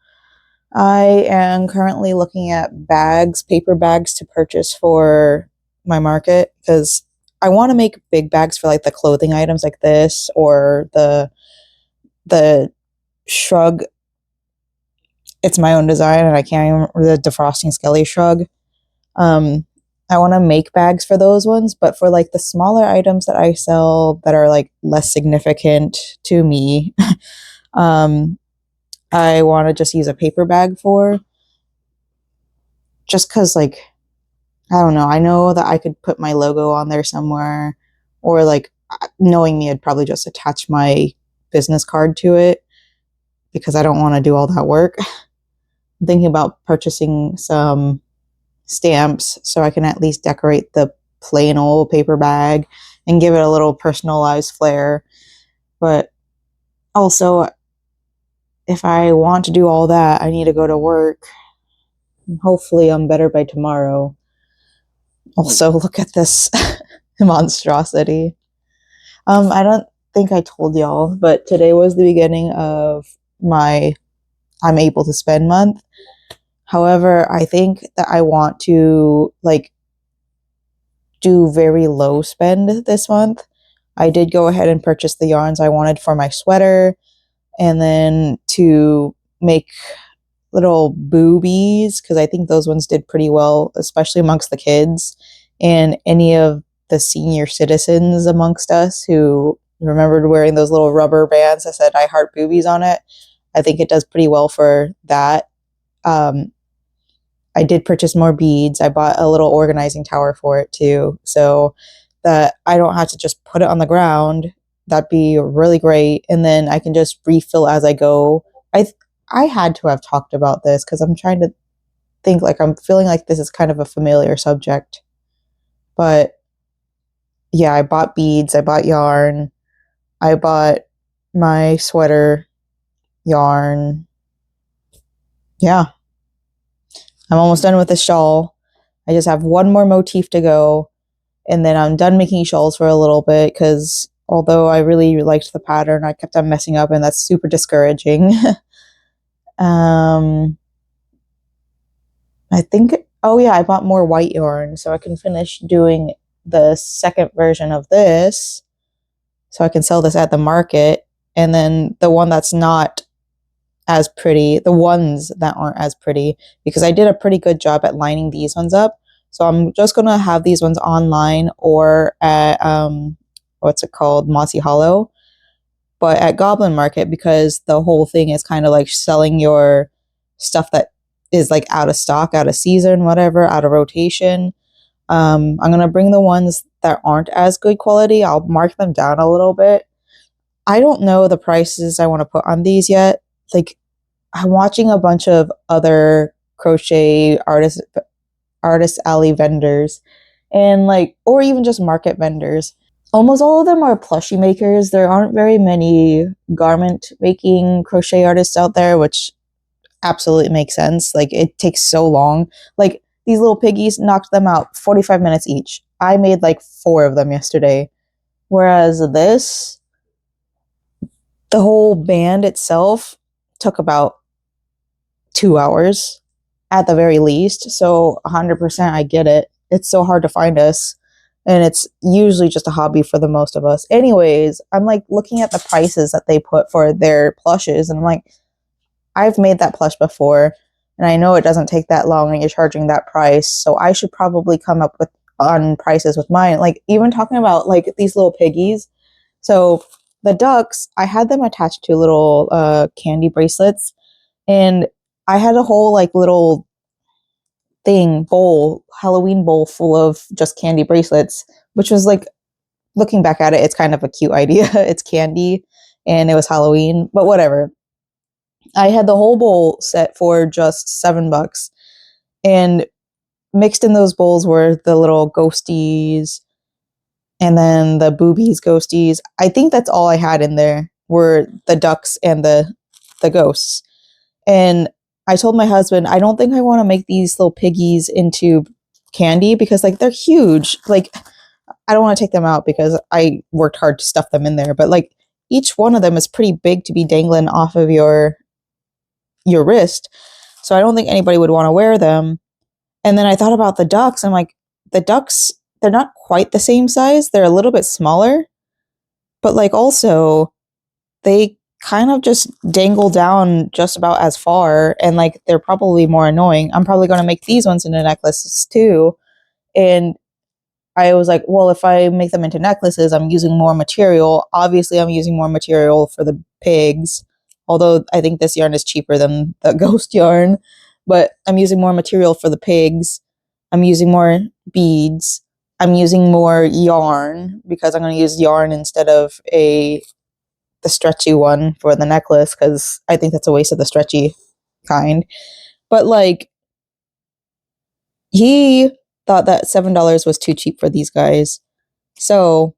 I am currently looking at bags, paper bags to purchase for my market because I want to make big bags for like the clothing items like this or the shrug. It's my own design and I can't even remember the defrosting skelly shrug. I want to make bags for those ones, but for like the smaller items that I sell that are like less significant to me, I want to just use a paper bag for. Just because, like, I don't know. I know that I could put my logo on there somewhere, or like, knowing me, I'd probably just attach my business card to it because I don't want to do all that work. I'm thinking about purchasing some stamps so I can at least decorate the plain old paper bag and give it a little personalized flair. But also, if I want to do all that, I need to go to work. Hopefully I'm better by tomorrow. Also, look at this monstrosity. I don't think I told y'all, but today was the beginning of my I'm able to spend month. However, I think that I want to like do very low spend this month. I did go ahead and purchase the yarns I wanted for my sweater and then to make little boobies because I think those ones did pretty well, especially amongst the kids and any of the senior citizens amongst us who remembered wearing those little rubber bands that said I heart boobies on it. I think it does pretty well for that. I did purchase more beads. I bought a little organizing tower for it too, so that I don't have to just put it on the ground. That'd be really great, and then I can just refill as I go. I had to have talked about this because I'm trying to think, like, I'm feeling like this is kind of a familiar subject. But yeah, I bought beads, I bought yarn, I bought my sweater yarn. Yeah, I'm almost done with the shawl. I just have one more motif to go, and then I'm done making shawls for a little bit because although I really liked the pattern, I kept on messing up, and that's super discouraging. I think, oh yeah, I bought more white yarn so I can finish doing the second version of this so I can sell this at the market. And then the one that's not as pretty, the ones that aren't as pretty, because I did a pretty good job at lining these ones up. So I'm just going to have these ones online or at, what's it called? Mossy Hollow. But at Goblin Market, because the whole thing is kind of like selling your stuff that is like out of stock, out of season, whatever, out of rotation. I'm gonna bring the ones that aren't as good quality. I'll mark them down a little bit. I don't know the prices I want to put on these yet. Like, I'm watching a bunch of other crochet artist alley vendors, and like, or even just market vendors. Almost all of them are plushie makers. There aren't very many garment making crochet artists out there, which absolutely makes sense. Like, it takes so long. Like, these little piggies knocked them out 45 minutes each. I made like 4 of them yesterday. Whereas this, the whole band itself took about 2 hours at the very least. So 100% I get it. It's so hard to find us. And it's usually just a hobby for the most of us. Anyways, I'm like looking at the prices that they put for their plushes, and I'm like, I've made that plush before, and I know it doesn't take that long and you're charging that price. So I should probably come up with on prices with mine. Like, even talking about like these little piggies. So the ducks, I had them attached to little candy bracelets, and I had a whole like little Halloween bowl full of just candy bracelets, which was like, looking back at it, it's kind of a cute idea. It's candy and it was Halloween, but whatever. I had the whole bowl set for just $7, and mixed in those bowls were the little ghosties and then the boobies ghosties. I think that's all I had in there were the ducks and the ghosts. And I told my husband, I don't think I want to make these little piggies into candy because like they're huge. Like, I don't want to take them out because I worked hard to stuff them in there, but like each one of them is pretty big to be dangling off of your wrist. So I don't think anybody would want to wear them. And then I thought about the ducks. I'm like, the ducks, they're not quite the same size. They're a little bit smaller, but like also they kind of just dangle down just about as far, and like they're probably more annoying. I'm probably going to make these ones into necklaces too. And I was like, well, if I make them into necklaces, I'm using more material. Obviously, I'm using more material for the pigs, although I think this yarn is cheaper than the ghost yarn. But I'm using more material for the pigs. I'm using more beads. I'm using more yarn because I'm going to use yarn instead of the stretchy one for the necklace, because I think that's a waste of the stretchy kind. But like, he thought that $7 was too cheap for these guys. So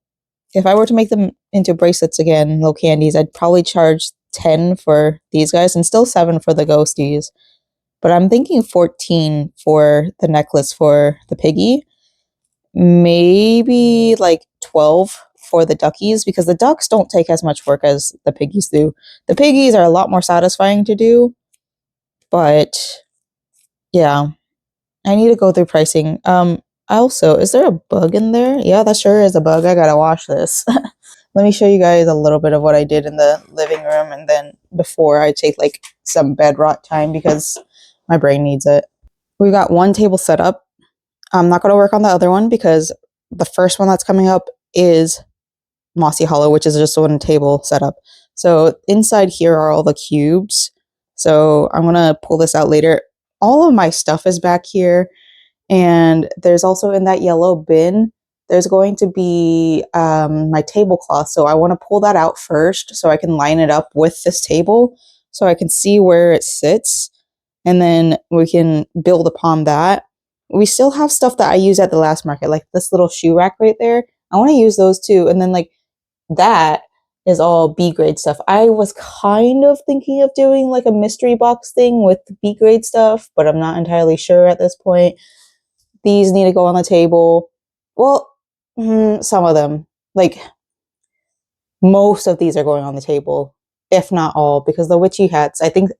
if I were to make them into bracelets again, little candies, I'd probably charge 10 for these guys and still 7 for the ghosties. But I'm thinking 14 for the necklace for the piggy. Maybe like 12 for the duckies, because the ducks don't take as much work as the piggies do. The piggies are a lot more satisfying to do, but yeah, I need to go through pricing. Also, is there a bug in there? Yeah, that sure is a bug. I gotta wash this. Let me show you guys a little bit of what I did in the living room, and then before I take like some bed rot time because my brain needs it. We've got one table set up. I'm not going to work on the other one because the first one that's coming up is Mossy Hollow, which is just one table setup. So inside here are all the cubes. So I'm going to pull this out later. All of my stuff is back here. And there's also in that yellow bin, there's going to be my tablecloth. So I want to pull that out first so I can line it up with this table so I can see where it sits. And then we can build upon that. We still have stuff that I use at the last market, like this little shoe rack right there. I want to use those too. And then like that is all B grade stuff. I was kind of thinking of doing like a mystery box thing with B grade stuff, but I'm not entirely sure at this point. These need to go on the table. Well, some of them, like most of these are going on the table, if not all, because the witchy hats, I don't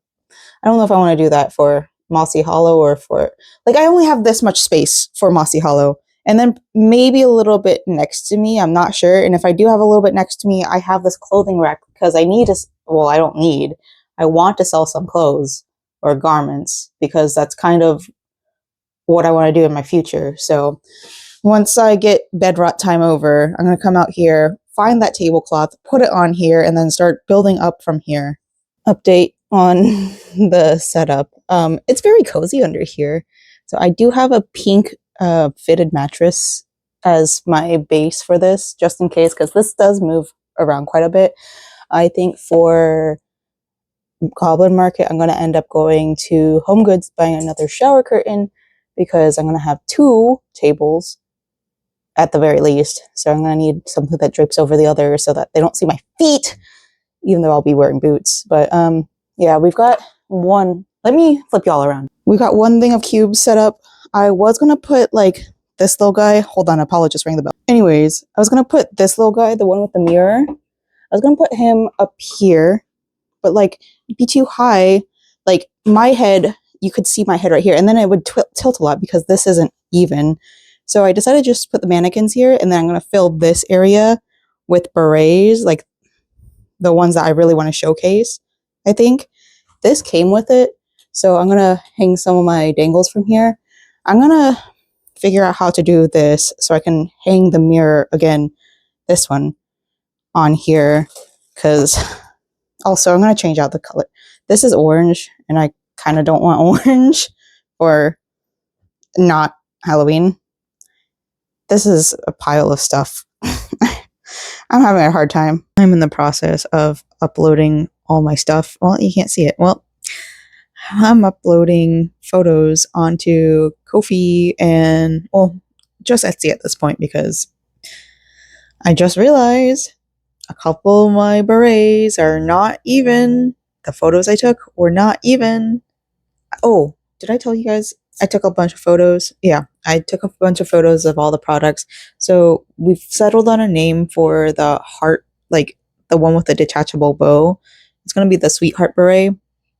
know if I want to do that for Mossy Hollow or for, like, I only have this much space for Mossy Hollow. And then maybe a little bit next to me, I'm not sure. And if I do have a little bit next to me, I have this clothing rack because I want to sell some clothes or garments because that's kind of what I want to do in my future. So once I get bed rot time over, I'm going to come out here, find that tablecloth, put it on here, and then start building up from here. Update. on the setup. It's very cozy under here. So I do have a pink fitted mattress as my base for this, just in case, because this does move around quite a bit. I think for Goblin Market, I'm going to end up going to Home Goods, buying another shower curtain, because I'm going to have 2 tables at the very least. So I'm going to need something that drapes over the other so that they don't see my feet, even though I'll be wearing boots. But yeah, we've got one. Let me flip y'all around. We got one thing of cubes set up. I was going to put like this little guy. Hold on, Apollo just rang the bell. Anyways, I was going to put this little guy, the one with the mirror. I was going to put him up here, but like it'd be too high. Like my head, you could see my head right here, and then it would tilt a lot because this isn't even. So I decided to just put the mannequins here, and then I'm going to fill this area with berets, like the ones that I really want to showcase. I think this came with it, so I'm going to hang some of my dangles from here. I'm going to figure out how to do this so I can hang the mirror again, this one, on here, because also I'm going to change out the color. This is orange, and I kind of don't want orange for not Halloween. This is a pile of stuff. I'm having a hard time. I'm in the process of uploading all my stuff. Well, you can't see it. Well, I'm uploading photos onto Ko-fi and, well, just Etsy at this point, because I just realized a couple of my berets are not even. The photos I took were not even. Oh, did I tell you guys I took a bunch of photos? Yeah, I took a bunch of photos of all the products. So we've settled on a name for the heart, like the one with the detachable bow. It's going to be the Sweetheart Beret.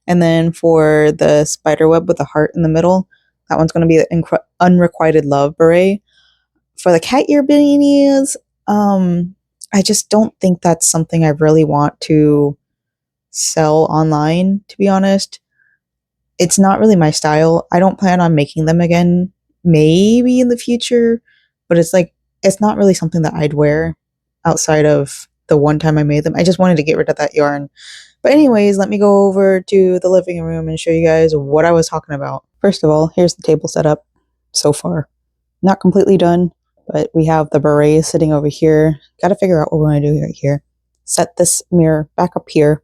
And then for the spider web with the heart in the middle, that one's going to be the Unrequited Love Beret. For the cat ear beanies, I just don't think that's something I really want to sell online, to be honest. It's not really my style. I don't plan on making them again, maybe in the future, but it's like, it's not really something that I'd wear outside of the one time I made them. I just wanted to get rid of that yarn. But anyways, let me go over to the living room and show you guys what I was talking about. First of all, here's the table set up so far. Not completely done, but we have the berets sitting over here. Got to figure out what we're going to do right here. Set this mirror back up here.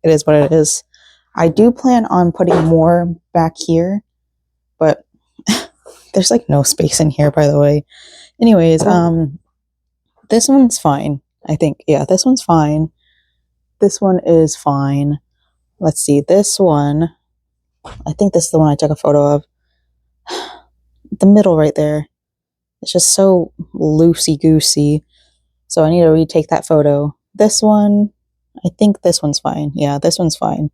It is what it is. I do plan on putting more back here, but there's like no space in here, by the way. Anyways, this one's fine, I think. Yeah, this one's fine. This one is fine. Let's see, this one, I think this is the one I took a photo of. The middle right there. It's just so loosey-goosey. So I need to retake that photo. This one, I think this one's fine. Yeah, this one's fine.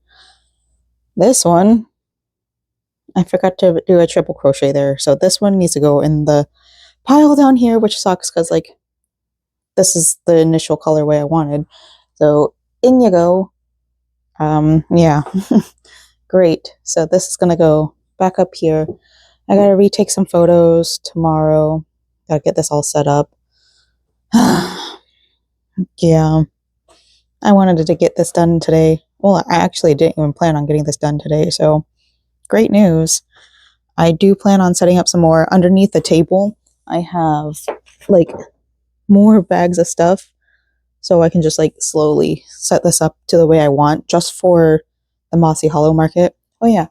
This one, I forgot to do a triple crochet there. So this one needs to go in the pile down here, which sucks because, like, this is the initial colorway I wanted. So in you go. Yeah. Great. So this is going to go back up here. I got to retake some photos tomorrow. Got to get this all set up. Yeah. I wanted to get this done today. Well, I actually didn't even plan on getting this done today, so great news. I do plan on setting up some more. Underneath the table, I have, like, more bags of stuff, so I can just, like, slowly set this up to the way I want, just for the Mossy Hollow market. Oh, yeah.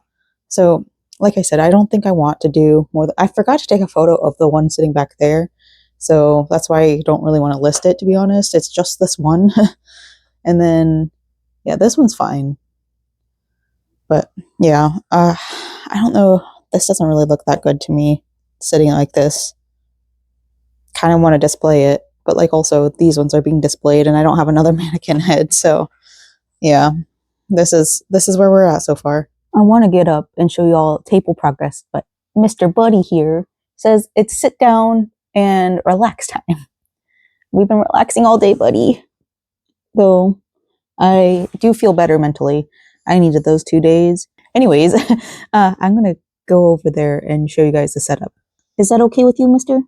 So, like I said, I don't think I want to do more. I forgot to take a photo of the one sitting back there, so that's why I don't really want to list it, to be honest. It's just this one. And then, yeah, this one's fine. But, yeah, I don't know. This doesn't really look that good to me, sitting like this. Kind of want to display it, but, like, also, these ones are being displayed, and I don't have another mannequin head, so, yeah. This is where we're at so far. I want to get up and show you all table progress, but Mr. Buddy here says it's sit down and relax time. We've been relaxing all day, buddy. Though I do feel better mentally. I needed those 2 days. Anyways, I'm going to go over there and show you guys the setup. Is that okay with you, mister?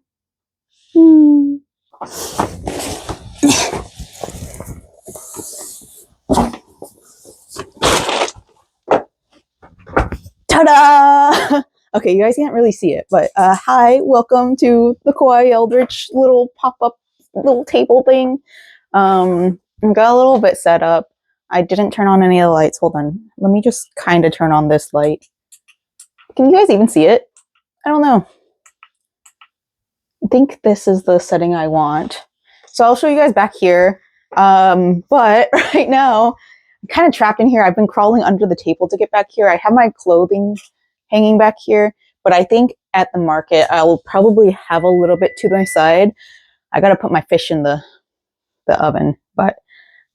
Ta-da! Okay, you guys can't really see it, but hi, welcome to the Kawaii Eldritch little pop-up little table thing. I got a little bit set up. I didn't turn on any of the lights. Hold on. Let me just kind of turn on this light. Can you guys even see it? I don't know. I think this is the setting I want. So I'll show you guys back here. But right now, I'm kind of trapped in here. I've been crawling under the table to get back here. I have my clothing hanging back here, but I think at the market, I'll probably have a little bit to my side. I got to put my fish in the oven, but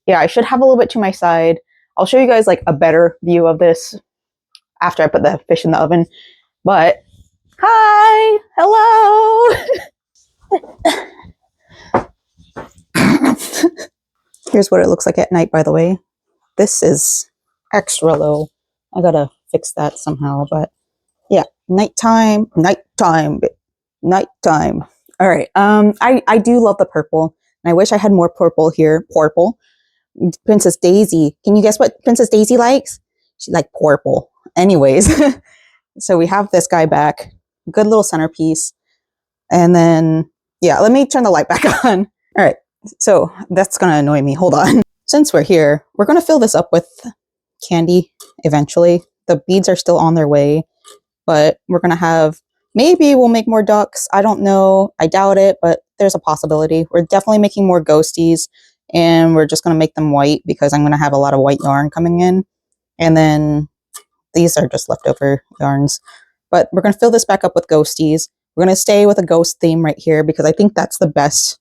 yeah, I should have a little bit to my side. I'll show you guys like a better view of this after I put the fish in the oven. But hi, hello. Here's what it looks like at night, by the way. This is extra low. I gotta fix that somehow, but yeah, nighttime. All right. I do love the purple, and I wish I had more purple here. Purple. Princess Daisy. Can you guess what Princess Daisy likes? She like purple. Anyways, so we have this guy back. Good little centerpiece. And then, yeah, let me turn the light back on. All right. So that's going to annoy me. Hold on. Since we're here, we're going to fill this up with candy eventually. The beads are still on their way, but we're going to have, maybe we'll make more ducks. I don't know. I doubt it, but there's a possibility. We're definitely making more ghosties, and we're just going to make them white because I'm going to have a lot of white yarn coming in. And then these are just leftover yarns, but we're going to fill this back up with ghosties. We're going to stay with a ghost theme right here because I think that's the best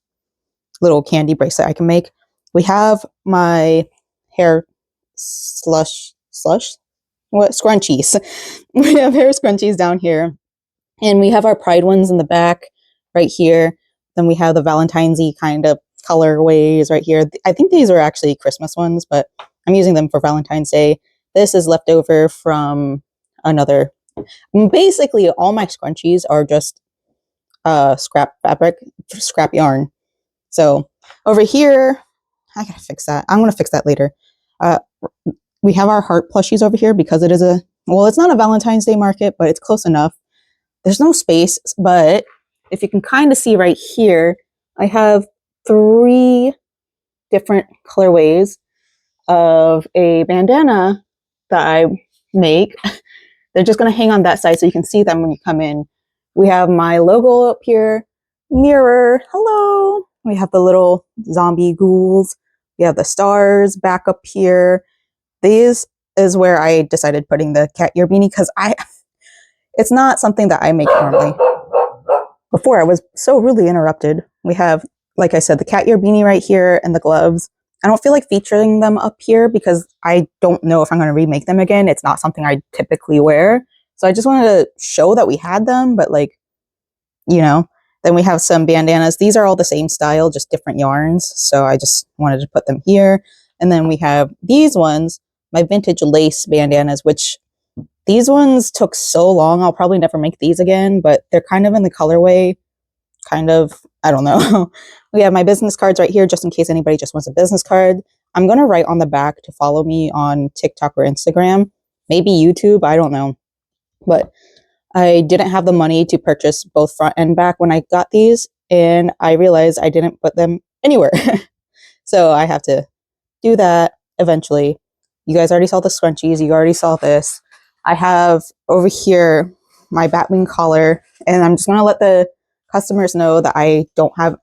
little candy bracelet I can make. We have my hair scrunchies. We have hair scrunchies down here, and we have our pride ones in the back right here. Then we have the Valentine's-y kind of colorways right here. I think these are actually Christmas ones, but I'm using them for Valentine's Day. This is left over from another. Basically, all my scrunchies are just scrap fabric, scrap yarn. So over here, I gotta fix that. I'm gonna fix that later. We have our heart plushies over here because it is it's not a Valentine's Day market, but it's close enough. There's no space, but if you can kind of see right here, I have 3 different colorways of a bandana that I make. They're just going to hang on that side so you can see them when you come in. We have my logo up here, mirror, hello. We have the little zombie ghouls. We have the stars back up here. These is where I decided putting the cat ear beanie because it's not something that I make normally. Before I was so rudely interrupted. We have, like I said, the cat ear beanie right here and the gloves. I don't feel like featuring them up here because I don't know if I'm going to remake them again. It's not something I typically wear. So I just wanted to show that we had them, but like, you know, then we have some bandanas. These are all the same style, just different yarns. So I just wanted to put them here. And then we have these ones, my vintage lace bandanas, which these ones took so long. I'll probably never make these again, but they're kind of in the colorway, kind of, I don't know. We have my business cards right here, just in case anybody just wants a business card. I'm going to write on the back to follow me on TikTok or Instagram, maybe YouTube, I don't know. But I didn't have the money to purchase both front and back when I got these, and I realized I didn't put them anywhere. So I have to do that eventually. You guys already saw the scrunchies. You already saw this. I have over here my Batwing collar, and I'm just going to let the customers know that I don't have.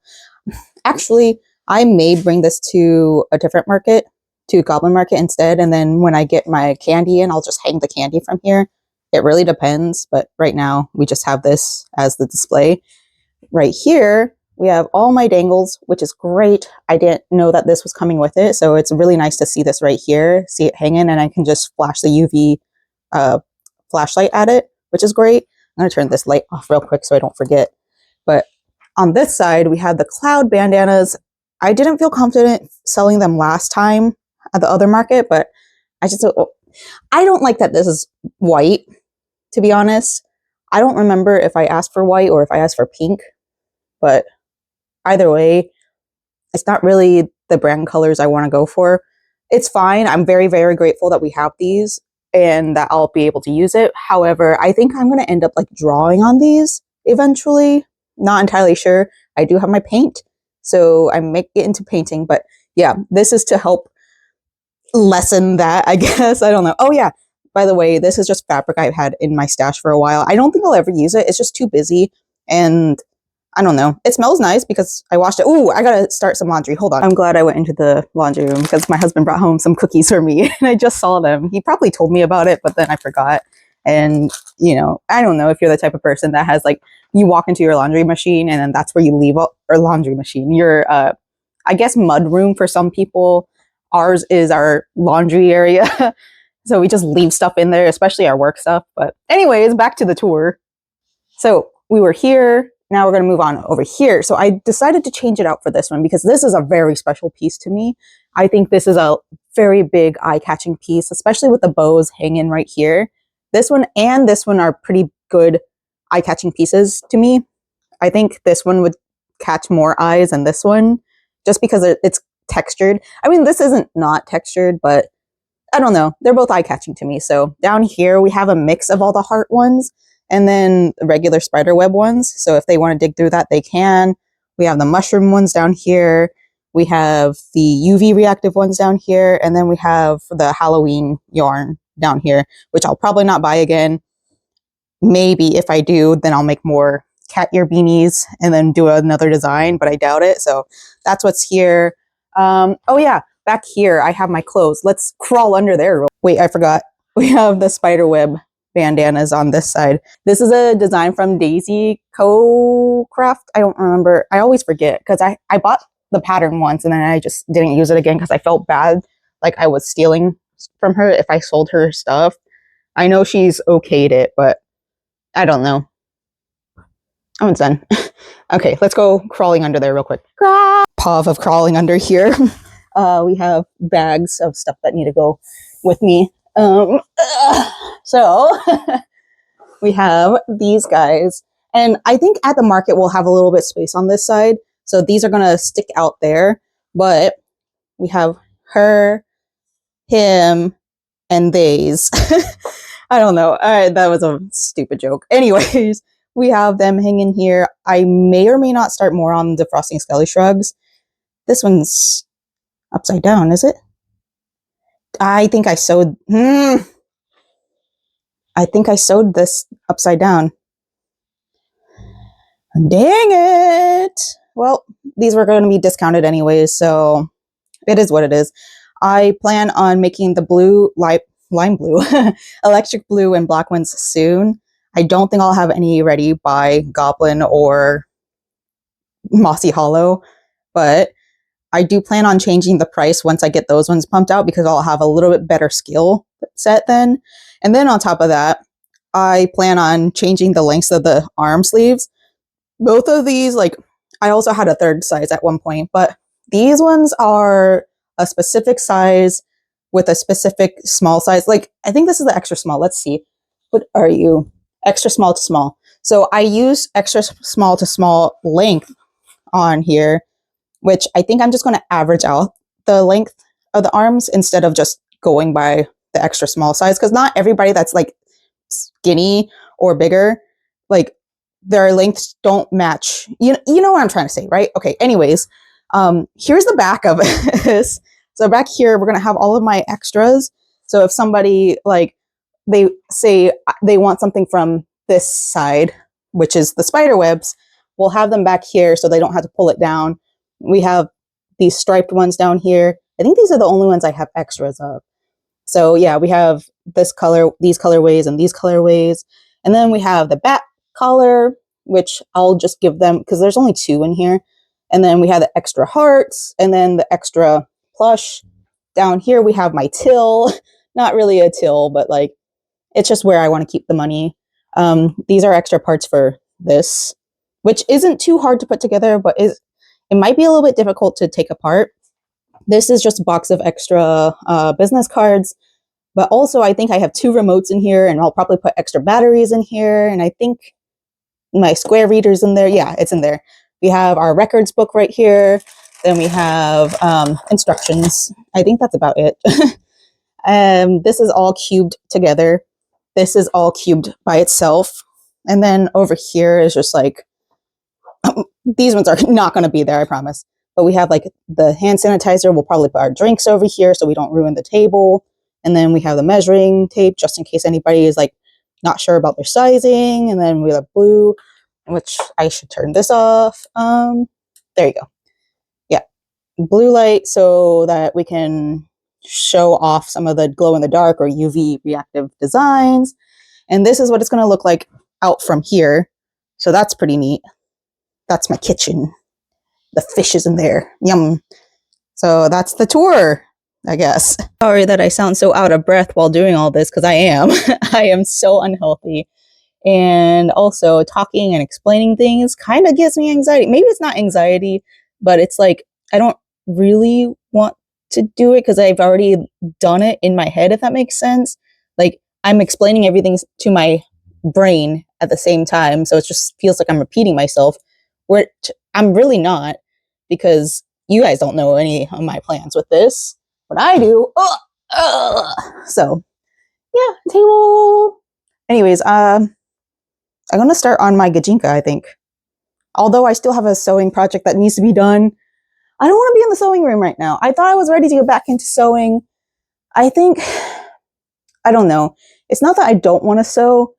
Actually, I may bring this to a different market, to Goblin Market instead, and then when I get my candy in, I'll just hang the candy from here. It really depends, but right now we just have this as the display. Right here, we have all my dangles, which is great. I didn't know that this was coming with it, so it's really nice to see this right here, see it hanging, and I can just flash the UV flashlight at it, which is great. I'm going to turn this light off real quick so I don't forget. But on this side, we have the cloud bandanas. I didn't feel confident selling them last time at the other market, but I don't like that this is white, to be honest. I don't remember if I asked for white or if I asked for pink, but either way, it's not really the brand colors I want to go for. It's fine. I'm very, very grateful that we have these. and that I'll be able to use it. However, I think I'm going to end up like drawing on these eventually. Not entirely sure. I do have my paint, so I might get into painting, but yeah, this is to help lessen that, I guess. I don't know. Oh yeah, by the way, this is just fabric I've had in my stash for a while. I don't think I'll ever use it. It's just too busy, and I don't know. It smells nice because I washed it. Ooh, I gotta start some laundry. Hold on. I'm glad I went into the laundry room because my husband brought home some cookies for me and I just saw them. He probably told me about it, but then I forgot. And, you know, I don't know if you're the type of person that has like, you walk into your laundry machine and then that's where you leave, or laundry machine, your, I guess mud room for some people. Ours is our laundry area. So we just leave stuff in there, especially our work stuff. But anyways, back to the tour. So we were here. Now we're going to move on over here. So I decided to change it out for this one because this is a very special piece to me. I think this is a very big eye-catching piece, especially with the bows hanging right here. This one and this one are pretty good eye-catching pieces to me. I think this one would catch more eyes than this one just because it's textured. I mean, this isn't not textured, but I don't know. They're both eye-catching to me. So down here, we have a mix of all the heart ones and then the regular spider web ones. So if they want to dig through that, they can. We have the mushroom ones down here. We have the UV reactive ones down here. And then we have the Halloween yarn down here, which I'll probably not buy again. Maybe if I do, then I'll make more cat ear beanies and then do another design, but I doubt it. So that's what's here. Oh yeah, back here, I have my clothes. Let's crawl under there. Wait, I forgot. We have the spider web bandanas on this side. This is a design from Daisy Co-Craft. I don't remember. I always forget because I bought the pattern once and then I just didn't use it again because I felt bad like I was stealing from her if I sold her stuff. I know she's okayed it, but I don't know. Oh, it's done. Okay, let's go crawling under there real quick. Paw of crawling under here. We have bags of stuff that need to go with me. So we have these guys, and I think at the market we'll have a little bit space on this side, so these are gonna stick out there, but we have her, him, and theys. I don't know. That was a stupid joke. Anyways, we have them hanging here. I may or may not start more on the Frosting Skelly Shrugs. This one's upside down, is it? I think I sewed... I think I sewed this upside down. Dang it! Well, these were going to be discounted anyways, so it is what it is. I plan on making the blue, lime blue, electric blue and black ones soon. I don't think I'll have any ready by Goblin or Mossy Hollow, but I do plan on changing the price once I get those ones pumped out because I'll have a little bit better skill set then. And then on top of that, I plan on changing the lengths of the arm sleeves. Both of these, like, I also had a third size at one point, but these ones are a specific size with a specific small size. Like, I think this is the extra small. Let's see. What are you? Extra small to small. So I use extra small to small length on here, which I think I'm just going to average out the length of the arms instead of just going by the extra small size. Because not everybody that's like skinny or bigger, like their lengths don't match. You know what I'm trying to say, right? Okay, anyways, here's the back of this. So back here, we're going to have all of my extras. So if somebody like, they say they want something from this side, which is the spider webs, we'll have them back here so they don't have to pull it down. We have these striped ones down here. I think these are the only ones I have extras of. So yeah, we have this color, these colorways, and these colorways. And then we have the back collar, which I'll just give them because there's only 2 in here. And then we have the extra hearts and then the extra plush. Down here we have my till. Not really a till, but like it's just where I want to keep the money. These are extra parts for this, which isn't too hard to put together, but it might be a little bit difficult to take apart. This is just a box of extra business cards, but also I think I have 2 remotes in here, and I'll probably put extra batteries in here, and I think my square reader's in there. Yeah, it's in there. We have our records book right here. Then we have instructions. I think that's about it. This is all cubed together. This is all cubed by itself. And then over here is just like, these ones are not going to be there, I promise. But we have like the hand sanitizer. We'll probably put our drinks over here so we don't ruin the table. And then we have the measuring tape just in case anybody is like not sure about their sizing. And then we have blue, which I should turn this off. There you go. Yeah, blue light so that we can show off some of the glow in the dark or UV reactive designs. And this is what it's going to look like out from here. So that's pretty neat. That's my kitchen. The fish is in there. Yum. So that's the tour, I guess. Sorry that I sound so out of breath while doing all this, because I am. I am so unhealthy. And also talking and explaining things kind of gives me anxiety. Maybe it's not anxiety, but it's like I don't really want to do it because I've already done it in my head, if that makes sense. Like I'm explaining everything to my brain at the same time. So it just feels like I'm repeating myself, which I'm really not, because you guys don't know any of my plans with this. But I do. So yeah, table. Anyways, I'm going to start on my Gajinka, I think. Although I still have a sewing project that needs to be done. I don't want to be in the sewing room right now. I thought I was ready to get back into sewing. I think, I don't know. It's not that I don't want to sew.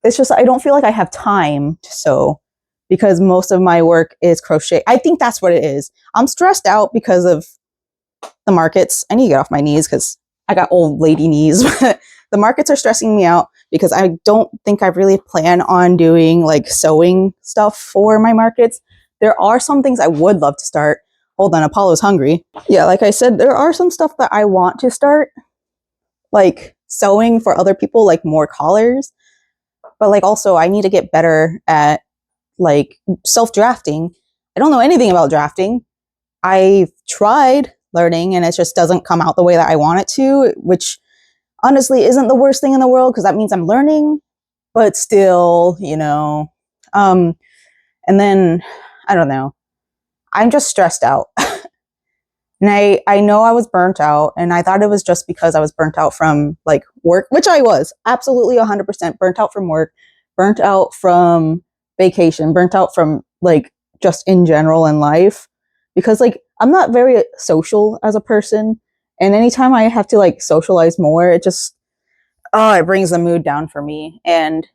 It's just I don't feel like I have time to sew because most of my work is crochet. I think that's what it is. I'm stressed out because of the markets. I need to get off my knees because I got old lady knees. The markets are stressing me out because I don't think I really plan on doing like sewing stuff for my markets. There are some things I would love to start. Hold on, Apollo's hungry. Yeah, like I said, there are some stuff that I want to start, like sewing for other people, like more collars. But like also I need to get better at like self-drafting. I don't know anything about drafting. I've tried learning and it just doesn't come out the way that I want it to, which honestly isn't the worst thing in the world because that means I'm learning, but still, you know. And then, I don't know. I'm just stressed out. And I know I was burnt out and I thought it was just because I was burnt out from like work, which I was absolutely 100% burnt out from work, burnt out from vacation, burnt out from like just in general in life. Because like I'm not very social as a person. And anytime I have to like socialize more, it just, it brings the mood down for me. And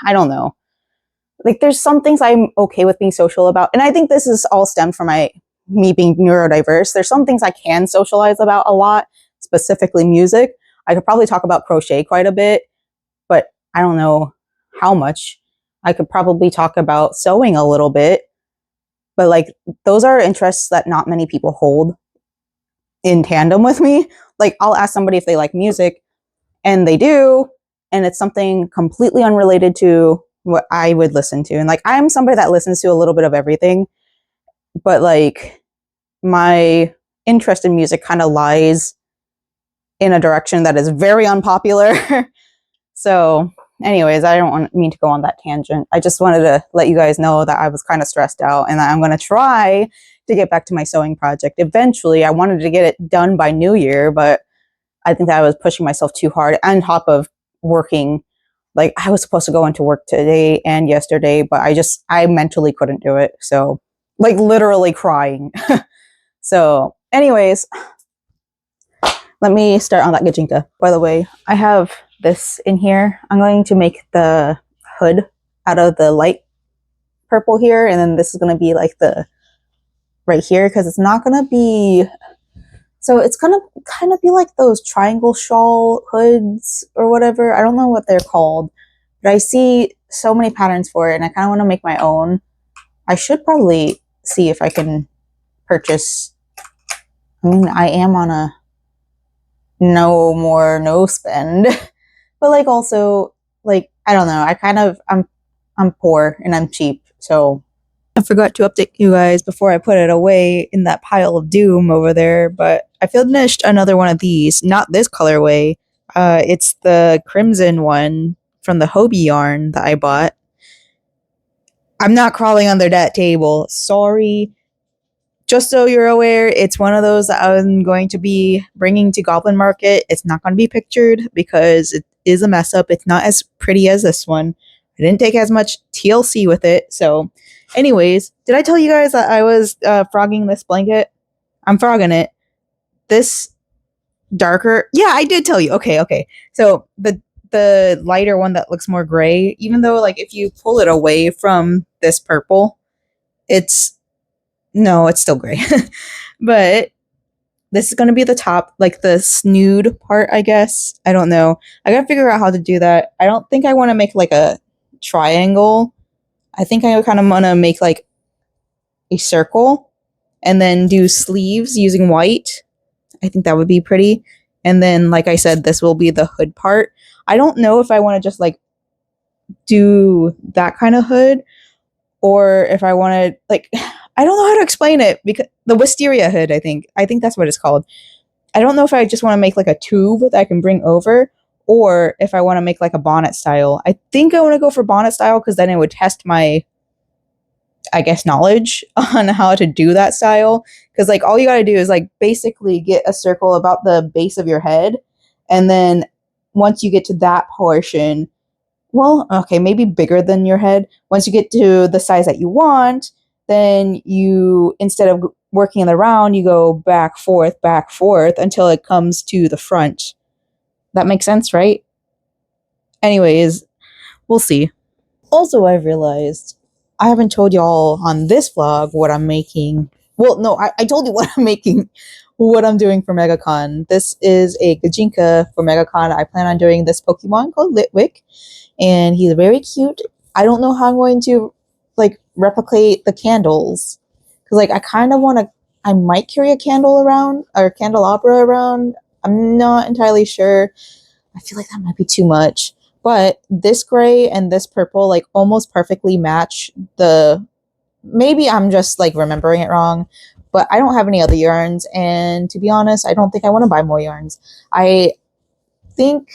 I don't know. Like there's some things I'm okay with being social about. And I think this is all stemmed from me being neurodiverse. There's some things I can socialize about a lot, specifically music. I could probably talk about crochet quite a bit, but I don't know how much. I could probably talk about sewing a little bit, but like those are interests that not many people hold in tandem with me. Like I'll ask somebody if they like music and they do, and it's something completely unrelated to what I would listen to. And like I'm somebody that listens to a little bit of everything, but like my interest in music kind of lies in a direction that is very unpopular. So anyways, I don't mean to go on that tangent. I just wanted to let you guys know that I was kind of stressed out and that I'm going to try to get back to my sewing project. Eventually, I wanted to get it done by New Year, but I think that I was pushing myself too hard on top of working. Like I was supposed to go into work today and yesterday, but I mentally couldn't do it. So like literally crying. So anyways, let me start on that Gajinka. By the way, I have this in here. I'm going to make the hood out of the light purple here. And then this is going to be like the right here because it's not going to be. So it's going to kind of be like those triangle shawl hoods or whatever. I don't know what they're called, but I see so many patterns for it and I kind of want to make my own. I should probably see if I can purchase. I mean, I am on a no spend, but like also like, I don't know. I'm poor and I'm cheap. So I forgot to update you guys before I put it away in that pile of doom over there, but I finished another one of these, not this colorway. It's the crimson one from the Hobie yarn that I bought. I'm not crawling under that table. Sorry. just so you're aware, it's one of those that I'm going to be bringing to Goblin Market. It's not going to be pictured because it is a mess up. It's not as pretty as this one. I didn't take as much TLC with it. So, anyways, did I tell you guys that I was frogging this blanket? I'm frogging it. This darker. Yeah, I did tell you. Okay. So the lighter one that looks more gray, even though like if you pull it away from this purple, it's still gray. But this is going to be the top, like the snood part, I guess. I don't know. I got to figure out how to do that. I don't think I want to make like a triangle. I think I kind of want to make like a circle and then do sleeves using white. I think that would be pretty. And then, like I said, this will be the hood part. I don't know if I want to just like do that kind of hood or if I want to like, I don't know how to explain it because the wisteria hood, I think that's what it's called. I don't know if I just want to make like a tube that I can bring over or if I want to make like a bonnet style. I think I want to go for bonnet style because then it would test my, I guess, knowledge on how to do that style. Because like all you got to do is like basically get a circle about the base of your head. And then once you get to that portion, well, okay, maybe bigger than your head. Once you get to the size that you want, then you, instead of working in the round, you go back, forth, until it comes to the front. That makes sense, right? Anyways, we'll see. Also, I've realized I haven't told y'all on this vlog what I'm making. Well, no, I told you what I'm making, what I'm doing for MegaCon. This is a Gajinka for MegaCon. I plan on doing this Pokemon called Litwick, and he's very cute. I don't know how I'm going to like replicate the candles because like I kind of want to. I might carry a candle around or candelabra around. I'm not entirely sure. I feel like that might be too much. But this gray and this purple like almost perfectly match the. Maybe I'm just like remembering it wrong, but I don't have any other yarns, and to be honest, I don't think I want to buy more yarns. I think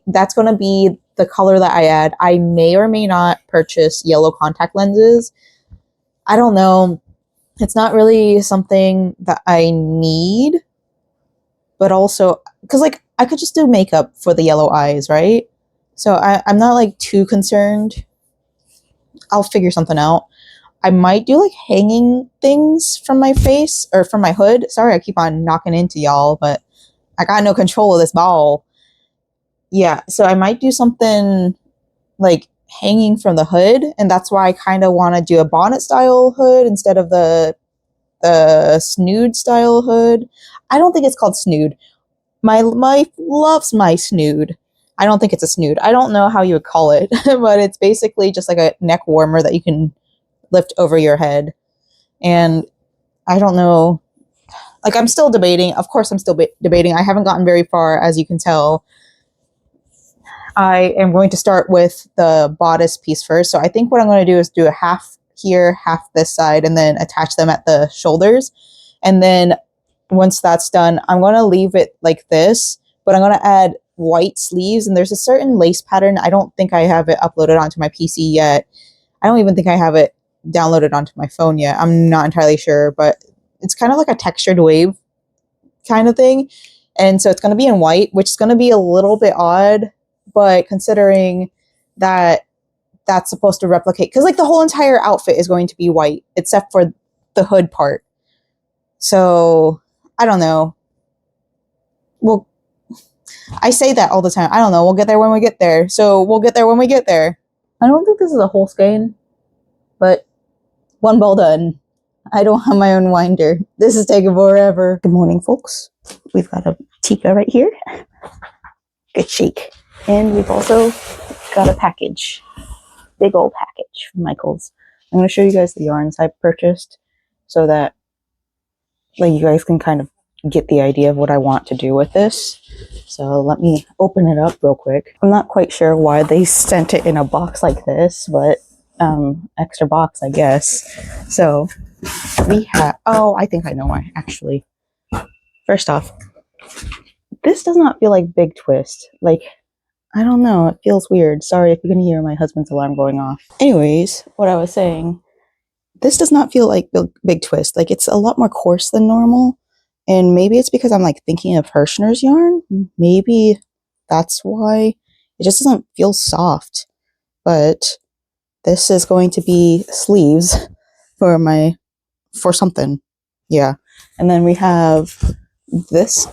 that's going to be the color that I add. I may or may not purchase yellow contact lenses. I don't know. It's not really something that I need, but also because like I could just do makeup for the yellow eyes, right? So I'm not like too concerned. I'll figure something out. I might do like hanging things from my face or from my hood. Sorry, I keep on knocking into y'all, but I got no control of this ball. Yeah, so I might do something like hanging from the hood, and that's why I kind of want to do a bonnet style hood instead of the snood style hood. I don't think it's called snood. My wife loves my snood. I don't think it's a snood. I don't know how you would call it, but it's basically just like a neck warmer that you can lift over your head. And I don't know. Like I'm still debating. Of course, I'm still debating. I haven't gotten very far, as you can tell. I am going to start with the bodice piece first. So I think what I'm going to do is do a half here, half this side, and then attach them at the shoulders. And then once that's done, I'm going to leave it like this, but I'm going to add white sleeves. And there's a certain lace pattern. I don't think I have it uploaded onto my PC yet. I don't even think I have it downloaded onto my phone yet. I'm not entirely sure, but it's kind of like a textured wave kind of thing. And so it's going to be in white, which is going to be a little bit odd. But considering that that's supposed to replicate, because like the whole entire outfit is going to be white except for the hood part. So I don't know. Well, I say that all the time. I don't know. We'll get there when we get there. So we'll get there when we get there. I don't think this is a whole skein, but one ball done. I don't have my own winder. This is taking forever. Good morning, folks. We've got a Tika right here. Good shake. And we've also got a package. Big old package from Michaels. I'm going to show you guys the yarns I purchased so that like you guys can kind of get the idea of what I want to do with this. So let me open it up real quick. I'm not quite sure why they sent it in a box like this, but extra box, I guess. So we have, oh, I think I know why, actually. First off, this does not feel like Big Twist. Like, I don't know, it feels weird. Sorry if you can hear my husband's alarm going off. Anyways, what I was saying, this does not feel like big twist. Like it's a lot more coarse than normal. And maybe it's because I'm like thinking of Hirschner's yarn. Maybe that's why it just doesn't feel soft. But this is going to be sleeves for something. Yeah. And then we have this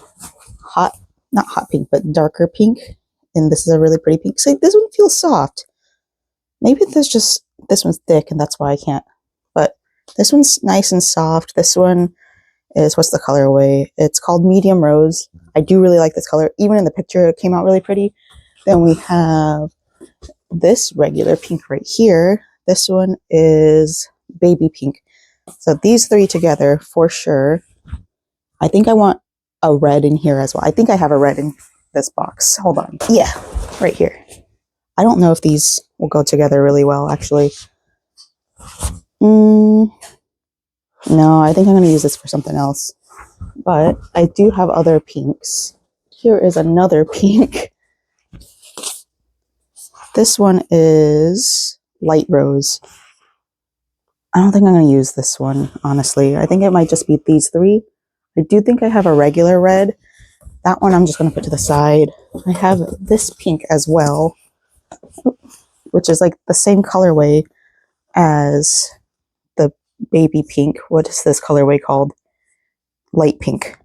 not hot pink, but darker pink. And this is a really pretty pink. So this one feels soft. Maybe this one's thick and that's why I can't. But this one's nice and soft. This one is, what's the colorway? It's called Medium Rose. I do really like this color. Even in the picture, it came out really pretty. Then we have this regular pink right here. This one is baby pink. So these three together for sure. I think I want a red in here as well. I think I have a red in this box. Hold on. Yeah, right here. I don't know if these will go together really well, actually. No, I think I'm going to use this for something else. But I do have other pinks. Here is another pink. This one is light rose. I don't think I'm going to use this one, honestly. I think it might just be these three. I do think I have a regular red. That one I'm just going to put to the side. I have this pink as well, which is like the same colorway as the baby pink. What is this colorway called? Light pink.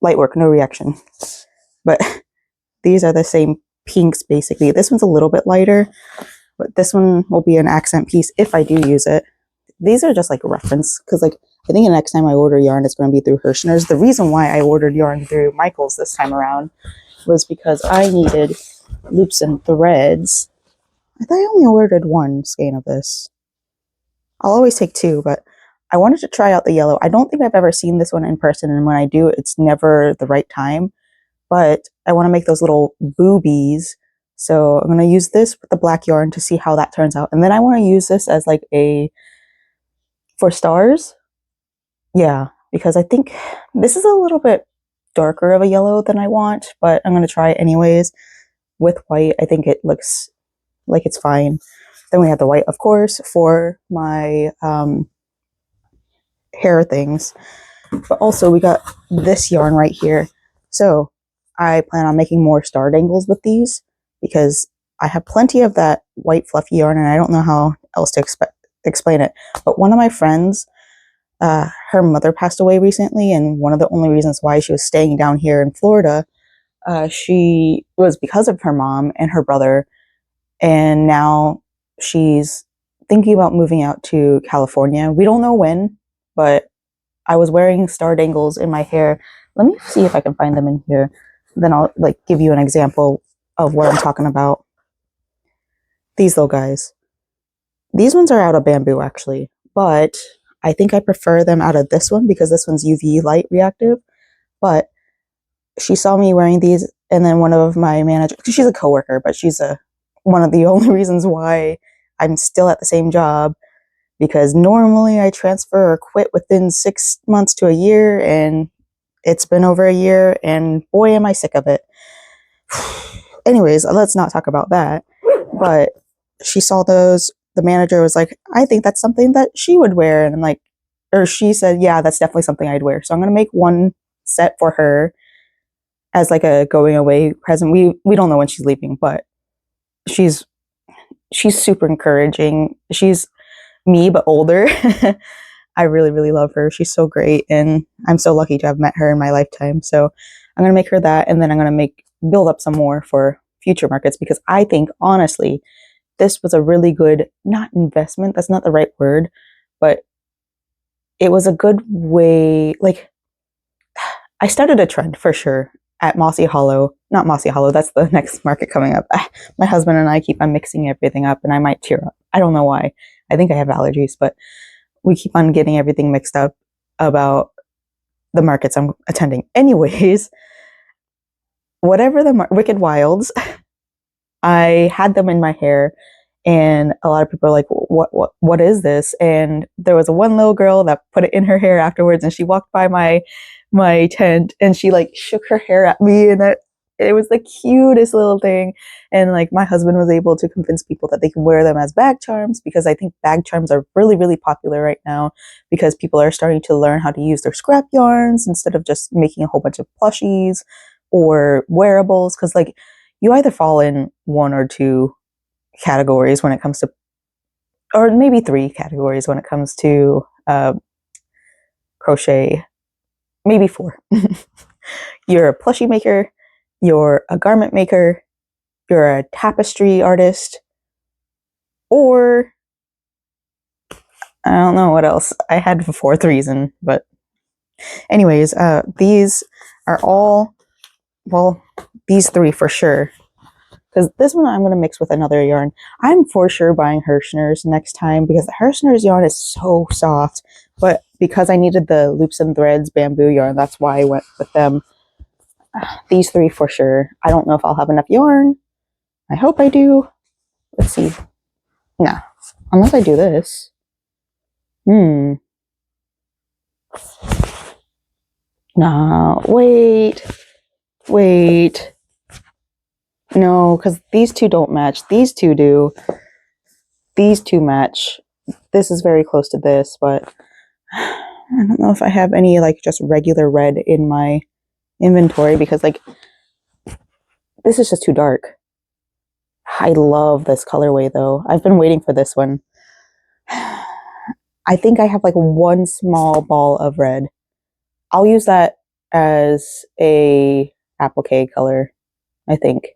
Light work, no reaction. But these are the same pinks, basically. This one's a little bit lighter, but this one will be an accent piece if I do use it. These are just like a reference, because like I think the next time I order yarn, it's going to be through Hirschner's. The reason why I ordered yarn through Michael's this time around was because I needed loops and threads. I thought I only ordered one skein of this. I'll always take two, but I wanted to try out the yellow. I don't think I've ever seen this one in person, and when I do, it's never the right time. But I want to make those little boobies. So I'm going to use this with the black yarn to see how that turns out. And then I want to use this as like for stars. Yeah, because I think this is a little bit darker of a yellow than I want, but I'm going to try it anyways. With white, I think it looks like it's fine. Then we have the white, of course, for my hair things. But also we got this yarn right here. So I plan on making more star dangles with these because I have plenty of that white fluffy yarn and I don't know how else to explain it. But one of my friends, her mother passed away recently, and one of the only reasons why she was staying down here in Florida, she was because of her mom and her brother, and now she's thinking about moving out to California. We don't know when, but I was wearing star dangles in my hair. Let me see if I can find them in here. Then I'll like give you an example of what I'm talking about. These little guys. These ones are out of bamboo actually, but I think I prefer them out of this one because this one's UV light reactive. But she saw me wearing these, and then one of my managers, she's a coworker, but she's one of the only reasons why I'm still at the same job, because normally I transfer or quit within 6 months to a year, and it's been over a year, and boy, am I sick of it. Anyways, let's not talk about that. But she saw those. The manager was like, I think that's something that she would wear. And I'm like, or she said, yeah, that's definitely something I'd wear. So I'm going to make one set for her as like a going away present. We don't know when she's leaving, but she's super encouraging. She's me, but older. I really, really love her. She's so great. And I'm so lucky to have met her in my lifetime. So I'm going to make her that. And then I'm going to build up some more for future markets, because I think, honestly, this was a really good, not investment, that's not the right word, but it was a good way. Like, I started a trend for sure at Mossy Hollow. Not Mossy Hollow, that's the next market coming up. My husband and I keep on mixing everything up, and I might tear up. I don't know why. I think I have allergies, but we keep on getting everything mixed up about the markets I'm attending. Anyways, whatever the Wicked Wilds, I had them in my hair, and a lot of people are like, what is this? And there was one little girl that put it in her hair afterwards, and she walked by my tent, and she like shook her hair at me, and It was the cutest little thing. And like my husband was able to convince people that they can wear them as bag charms, because I think bag charms are really, really popular right now, because people are starting to learn how to use their scrap yarns instead of just making a whole bunch of plushies or wearables. Because like you either fall in one or two categories when it comes to, or maybe three categories when it comes to crochet, maybe four. You're a plushie maker, you're a garment maker, you're a tapestry artist, or I don't know what else. I had a fourth reason, but anyways, these are all, well, these three for sure. Because this one I'm going to mix with another yarn. I'm for sure buying Hirschner's next time, because the Hirschner's yarn is so soft. But because I needed the loops and threads bamboo yarn, that's why I went with them. These three for sure. I don't know if I'll have enough yarn. I hope I do. Let's see. Nah, unless I do this. Nah, wait. No, because these two don't match. These two do. These two match. This is very close to this, but I don't know if I have any like just regular red in my inventory, because like this is just too dark. I love this colorway though. I've been waiting for this one. I think I have like one small ball of red. I'll use that as a applique color, I think.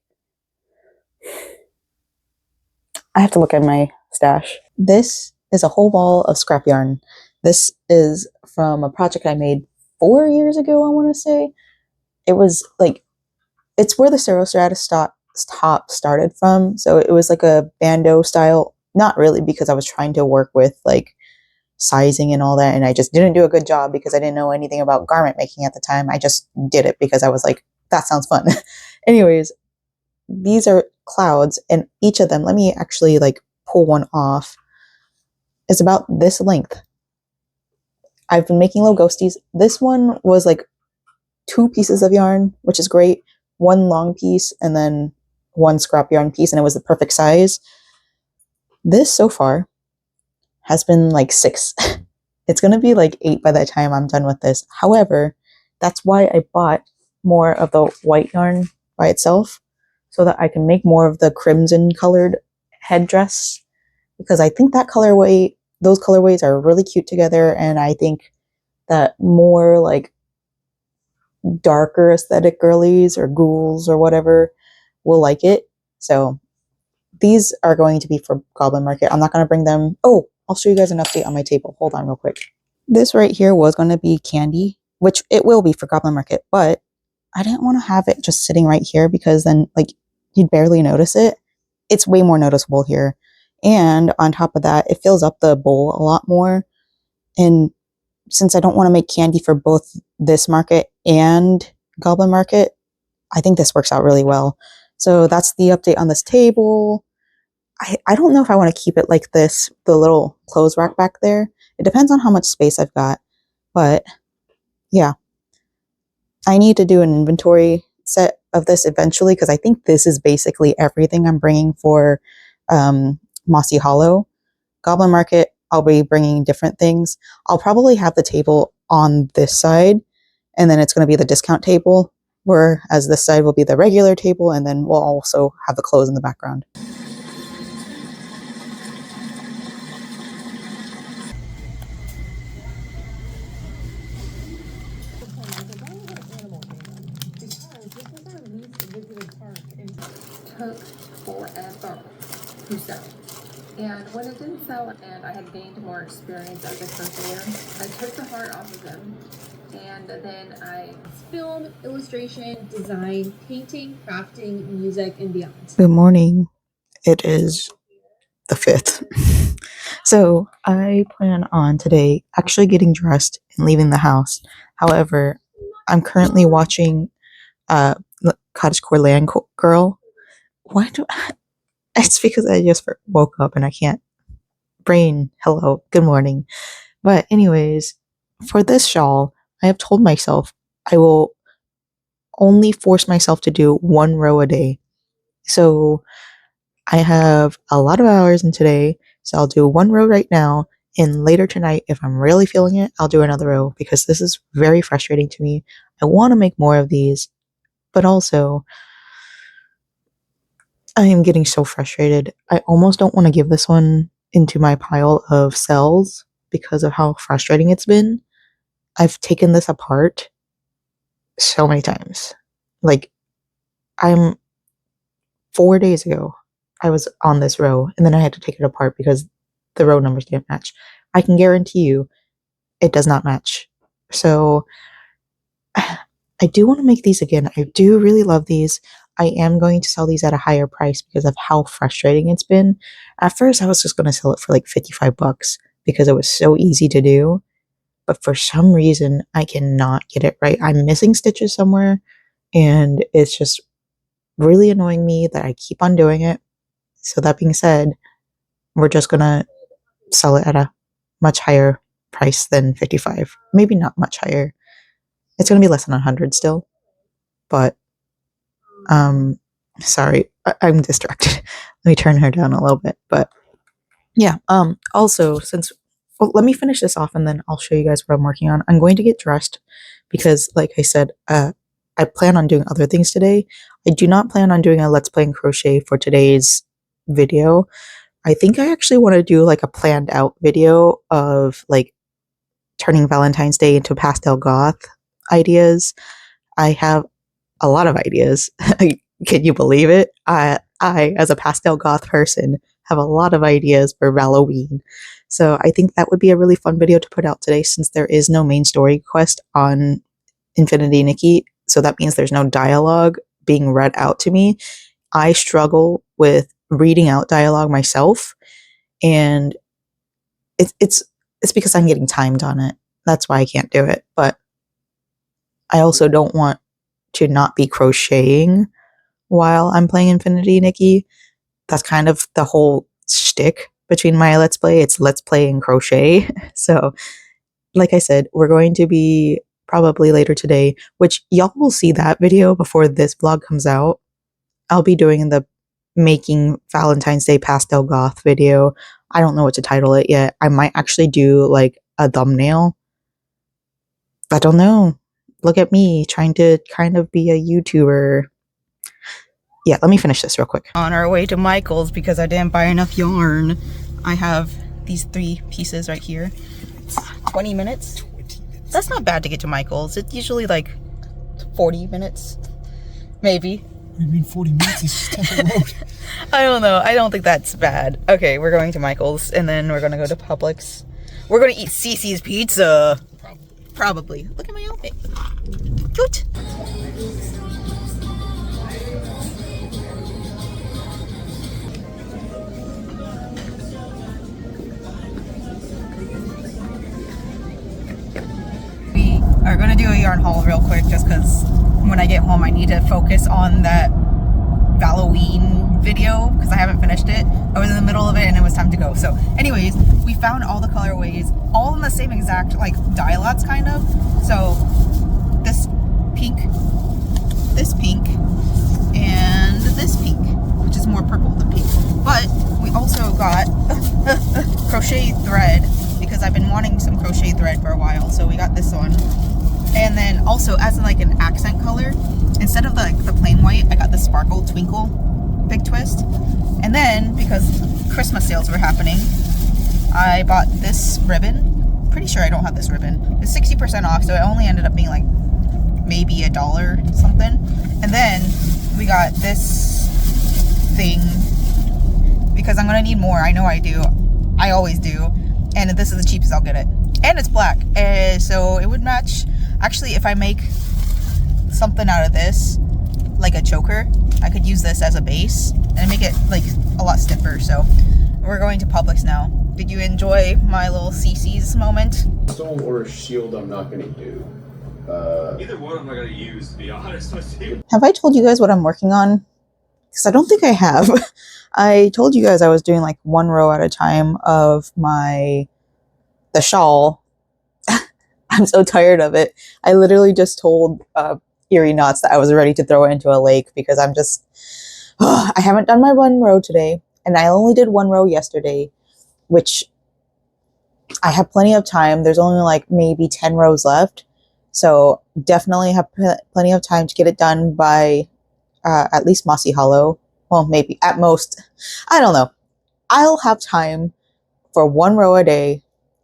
I have to look at my stash. This is a whole ball of scrap yarn. This is from a project I made 4 years ago, I want to say. It was like, it's where the Serostratus top started from. So it was like a bandeau style. Not really, because I was trying to work with like sizing and all that, and I just didn't do a good job because I didn't know anything about garment making at the time. I just did it because I was like, that sounds fun. Anyways, these are clouds, and each of them, let me actually like pull one off, is about this length. I've been making little ghosties. This one was like 2 pieces of yarn, which is great. 1 long piece and then 1 scrap yarn piece, and it was the perfect size. This so far has been like 6. It's going to be like 8 by the time I'm done with this. However, that's why I bought more of the white yarn by itself, so that I can make more of the crimson colored headdress, because I think that colorway, those colorways are really cute together, and I think that more like darker aesthetic girlies or ghouls or whatever will like it. So these are going to be for Goblin Market. I'm not going to bring them. Oh, I'll show you guys an update on my table. Hold on real quick. This right here was going to be candy, which it will be for Goblin Market, but I didn't want to have it just sitting right here, because then like you'd barely notice it. It's way more noticeable here. And on top of that, it fills up the bowl a lot more. And since I don't want to make candy for both this market and Goblin Market, I think this works out really well. So that's the update on this table. I don't know if I want to keep it like this, the little clothes rack back there. It depends on how much space I've got. But yeah, I need to do an inventory set of this eventually, because I think this is basically everything I'm bringing for Mossy Hollow. Goblin Market, I'll be bringing different things. I'll probably have the table on this side, and then it's going to be the discount table, whereas this side will be the regular table, and then we'll also have the clothes in the background. Took forever to sell. And when it didn't sell and I had gained more experience as a crocheter, I took the heart off of them. And then I film, illustration, design, painting, crafting, music, and beyond. Good morning. It is the 5th. So I plan on today actually getting dressed and leaving the house. However, I'm currently watching Cottagecore Land Girl. Why do it's because I just woke up and I can't brain. Hello, good morning. But anyways, for this shawl, I have told myself I will only force myself to do 1 row a day. So I have a lot of hours in today, so I'll do 1 row right now, and later tonight, if I'm really feeling it, I'll do another row, because this is very frustrating to me. I want to make more of these, but also I am getting so frustrated. I almost don't want to give this one into my pile of cells because of how frustrating it's been. I've taken this apart so many times. Like, I'm 4 days ago, I was on this row, and then I had to take it apart because the row numbers didn't match. I can guarantee you it does not match. So I do want to make these again. I do really love these. I am going to sell these at a higher price because of how frustrating it's been. At first, I was just going to sell it for like $55 because it was so easy to do. But for some reason, I cannot get it right. I'm missing stitches somewhere, and it's just really annoying me that I keep on doing it. So that being said, we're just going to sell it at a much higher price than 55. Maybe not much higher. It's going to be less than 100 still. But sorry, I'm distracted. Let me turn her down a little bit. But yeah, also, let me finish this off and then I'll show you guys what I'm working on. I'm going to get dressed because, like I said, I plan on doing other things today. I do not plan on doing a Let's Play in Crochet for today's video. I think I actually want to do like a planned out video of like turning Valentine's Day into pastel goth ideas. I have a lot of ideas. Can you believe it? I, as a pastel goth person, have a lot of ideas for Halloween. So I think that would be a really fun video to put out today, since there is no main story quest on Infinity Nikki. So that means there's no dialogue being read out to me. I struggle with reading out dialogue myself, and it's because I'm getting timed on it. That's why I can't do it. But I also don't want to not be crocheting while I'm playing Infinity Nikki. That's kind of the whole shtick between my Let's Play. It's Let's Play and crochet. So, like I said, we're going to be probably later today, which y'all will see that video before this vlog comes out. I'll be doing the making Valentine's Day pastel goth video. I don't know what to title it yet. I might actually do like a thumbnail. I don't know. Look at me trying to kind of be a YouTuber. Yeah, let me finish this real quick. On our way to Michael's because I didn't buy enough yarn. I have these 3 pieces right here. 20 minutes? That's not bad to get to Michael's. It's usually like 40 minutes. Maybe. What do you mean 40 minutes? It's just down the road. I don't know. I don't think that's bad. Okay, we're going to Michael's and then we're going to go to Publix. We're going to eat Cece's pizza. Probably. Look at my outfit. Cute. We are going to do a yarn haul real quick just because when I get home I need to focus on that Halloween video because I haven't finished it. I was in the middle of it and it was time to go. So anyways, we found all the colorways, all in the same exact like dye lots kind of. So this pink, and this pink, which is more purple than pink. But we also got crochet thread because I've been wanting some crochet thread for a while. So we got this one. And then also as like an accent color, instead of the plain white, I got the sparkle twinkle big twist. And then because Christmas sales were happening, I bought this ribbon. Pretty sure I don't have this ribbon. It's 60% off, so it only ended up being like maybe $1 something. And then we got this thing because I'm gonna need more. I know I do. I always do. And this is the cheapest I'll get it. And it's black, so it would match. Actually, if I make something out of this, like a choker, I could use this as a base and make it like a lot stiffer. So we're going to Publix now. Did you enjoy my little CC's moment? Stone or a shield I'm not going to do. Either one I'm not going to use, to be honest with you. Have I told you guys what I'm working on? Because I don't think I have. I told you guys I was doing like 1 row at a time of the shawl. I'm so tired of it. I literally just told eerie knots that I was ready to throw into a lake because I'm just, I haven't done my 1 row today, and I only did 1 row yesterday, which I have plenty of time. There's only like maybe 10 rows left. So definitely have plenty of time to get it done by at least Mossy Hollow. Well, maybe at most, I don't know. I'll have time for 1 row a day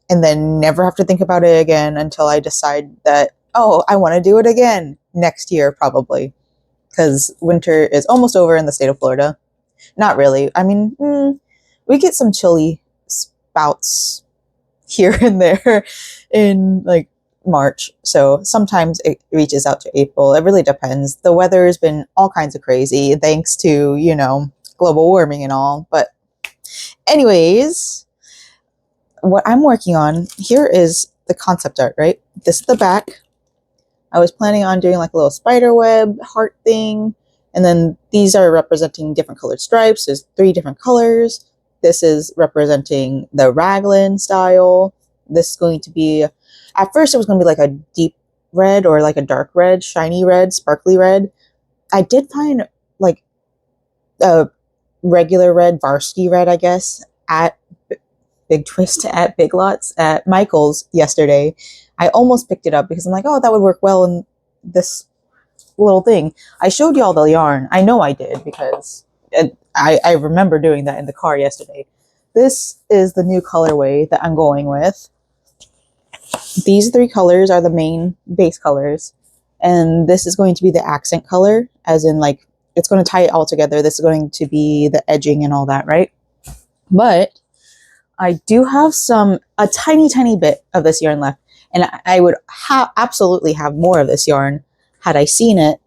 and then never have to think about it again until I decide that, oh, I want to do it again next year, probably. Because winter is almost over in the state of Florida. Not really. I mean, we get some chilly spouts here and there in like March. So sometimes it reaches out to April. It really depends. The weather has been all kinds of crazy thanks to, you know, global warming and all. But anyways, what I'm working on here is the concept art, right? This is the back. I was planning on doing like a little spider web heart thing. And then these are representing different colored stripes. There's 3 different colors. This is representing the Raglan style. This is going to be, at first it was going to be like a deep red or like a dark red, shiny red, sparkly red. I did find like a regular red, varsity red, I guess, at Big Twist, at Big Lots, at Michael's yesterday. I almost picked it up because I'm like, oh, that would work well in this little thing. I showed y'all the yarn. I know I did because I remember doing that in the car yesterday. This is the new colorway that I'm going with. These 3 colors are the main base colors. And this is going to be the accent color, as in like, it's going to tie it all together. This is going to be the edging and all that, right? But I do have a tiny, tiny bit of this yarn left. And I would absolutely have more of this yarn had I seen it.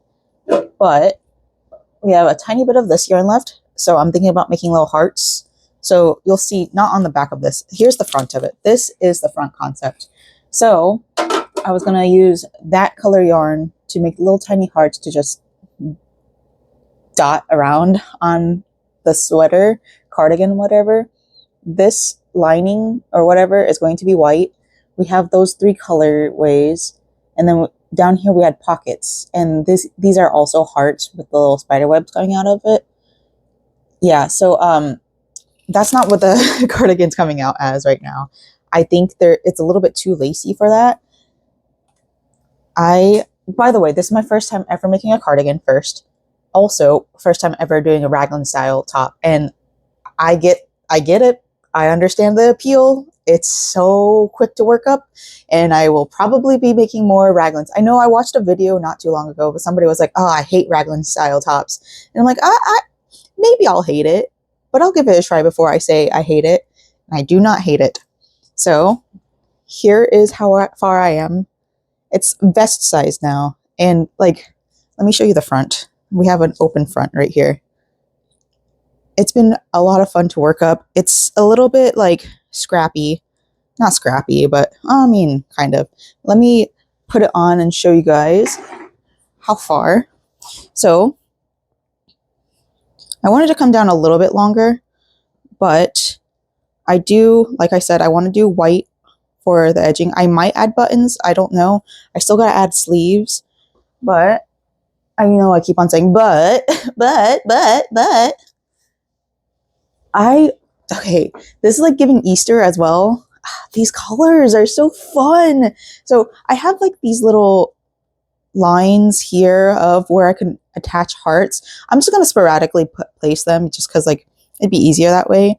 But we have a tiny bit of this yarn left. So I'm thinking about making little hearts. So you'll see, not on the back of this. Here's the front of it. This is the front concept. So I was going to use that color yarn to make little tiny hearts to just dot around on the sweater, cardigan, whatever. This lining or whatever is going to be white. We have those 3 colorways, and then down here we had pockets, and these are also hearts with the little spider webs going out of it. Yeah, so that's not what the cardigan's coming out as right now. I think it's a little bit too lacy for that. By the way, this is my first time ever making a cardigan first. Also, first time ever doing a raglan style top, and I get it. I understand the appeal. It's so quick to work up, and I will probably be making more raglans. I know I watched a video not too long ago, but somebody was like, oh, I hate raglan style tops. And I'm like, maybe I'll hate it, but I'll give it a try before I say I hate it. And I do not hate it. So here is how far I am. It's vest size now. And like, let me show you the front. We have an open front right here. It's been a lot of fun to work up. It's a little bit like scrappy. Not scrappy, but I mean, kind of. Let me put it on and show you guys how far. So I wanted to come down a little bit longer, but I do, like I said, I want to do white for the edging. I might add buttons. I don't know. I still got to add sleeves, but I know I keep on saying, but, okay, this is like giving Easter as well. These colors are so fun. So I have like these little lines here of where I can attach hearts. I'm just going to sporadically place them just because like it'd be easier that way.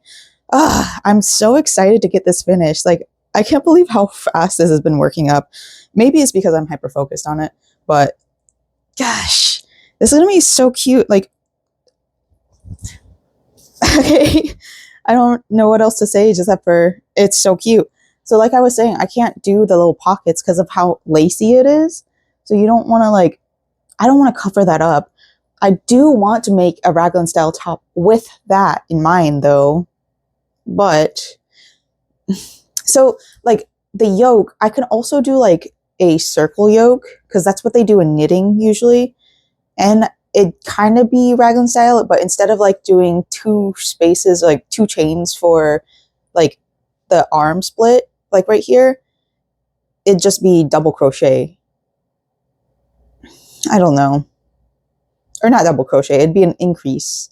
I'm so excited to get this finished. Like, I can't believe how fast this has been working up. Maybe it's because I'm hyper focused on it, but gosh, this is going to be so cute. Like, okay, I don't know what else to say except for it's so cute. So like I was saying, I can't do the little pockets because of how lacy it is. So you don't want to like, I don't want to cover that up. I do want to make a raglan style top with that in mind though. But so like the yoke, I can also do like a circle yoke because that's what they do in knitting usually. And it kind of be raglan style, but instead of like doing 2 spaces, like 2 chains for like the arm split, like right here, it'd just be double crochet. I don't know. Or not double crochet, it'd be an increase.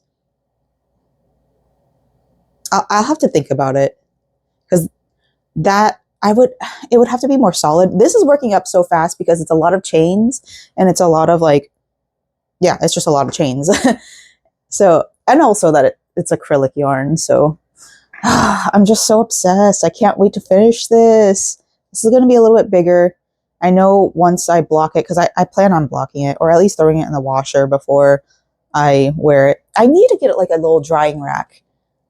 I'll have to think about it, because that it would have to be more solid. This is working up so fast because it's a lot of chains, and it's a lot of like, yeah, it's just a lot of chains. So, and also that it's acrylic yarn. So I'm just so obsessed. I can't wait to finish this. This is going to be a little bit bigger. I know once I block it, because I plan on blocking it, or at least throwing it in the washer before I wear it. I need to get it like a little drying rack.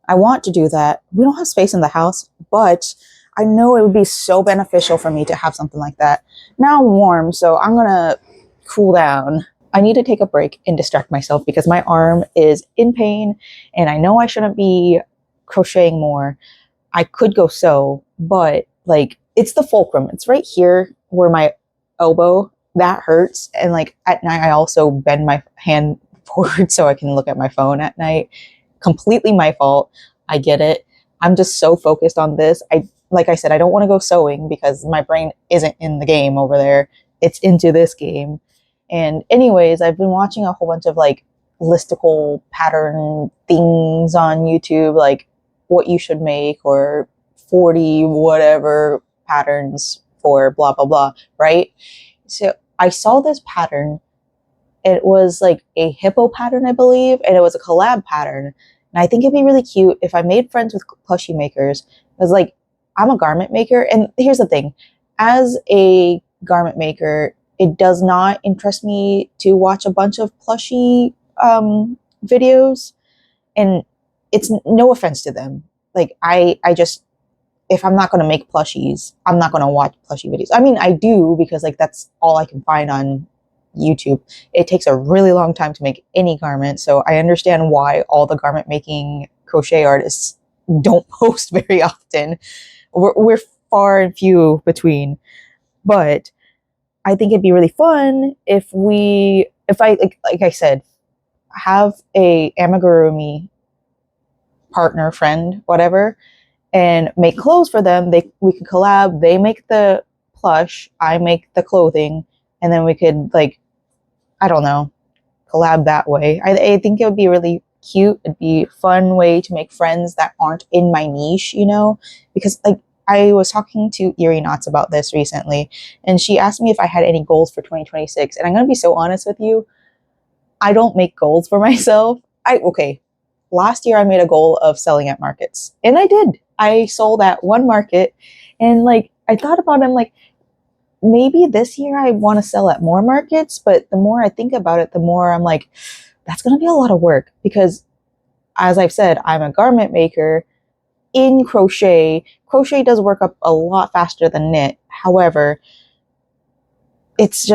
I want to do that. We don't have space in the house, but I know it would be so beneficial for me to have something like that. Now I'm warm, so I'm going to cool down. I need to take a break and distract myself because my arm is in pain, and I know I shouldn't be crocheting more. I could go sew, but like it's the fulcrum. It's right here where my elbow, that hurts. And like at night, I also bend my hand forward so I can look at my phone at night. Completely my fault. I get it. I'm just so focused on this. Like I said, I don't want to go sewing because my brain isn't in the game over there. It's into this game. And anyways, I've been watching a whole bunch of like listicle pattern things on YouTube, like what you should make, or 40 whatever patterns for blah, blah, blah, right? So I saw this pattern. It was like a hippo pattern, I believe, and it was a collab pattern. And I think it'd be really cute if I made friends with plushie makers. Because like, I'm a garment maker, and here's the thing. As a garment maker, it does not interest me to watch a bunch of plushie videos. And it's no offense to them. Like, I just, if I'm not going to make plushies, I'm not going to watch plushie videos. I mean, I do, because like that's all I can find on YouTube. It takes a really long time to make any garment. So I understand why all the garment making crochet artists don't post very often. We're far and few between. But I think it'd be really fun if I, like I said, have a amigurumi partner, friend, whatever, and make clothes for them. We could collab. They make the plush, I make the clothing, and then we could like, I don't know, collab that way. I think it would be really cute. It'd be a fun way to make friends that aren't in my niche, you know, because like I was talking to Erie Knots about this recently, and she asked me if I had any goals for 2026. And I'm going to be so honest with you. I don't make goals for myself. Okay. Last year I made a goal of selling at markets, and I did. I sold at one market, and like I thought about it, I'm like, maybe this year I want to sell at more markets, but the more I think about it, the more I'm like, that's going to be a lot of work, because as I've said, I'm a garment maker in crochet. Crochet does work up a lot faster than knit. However, it's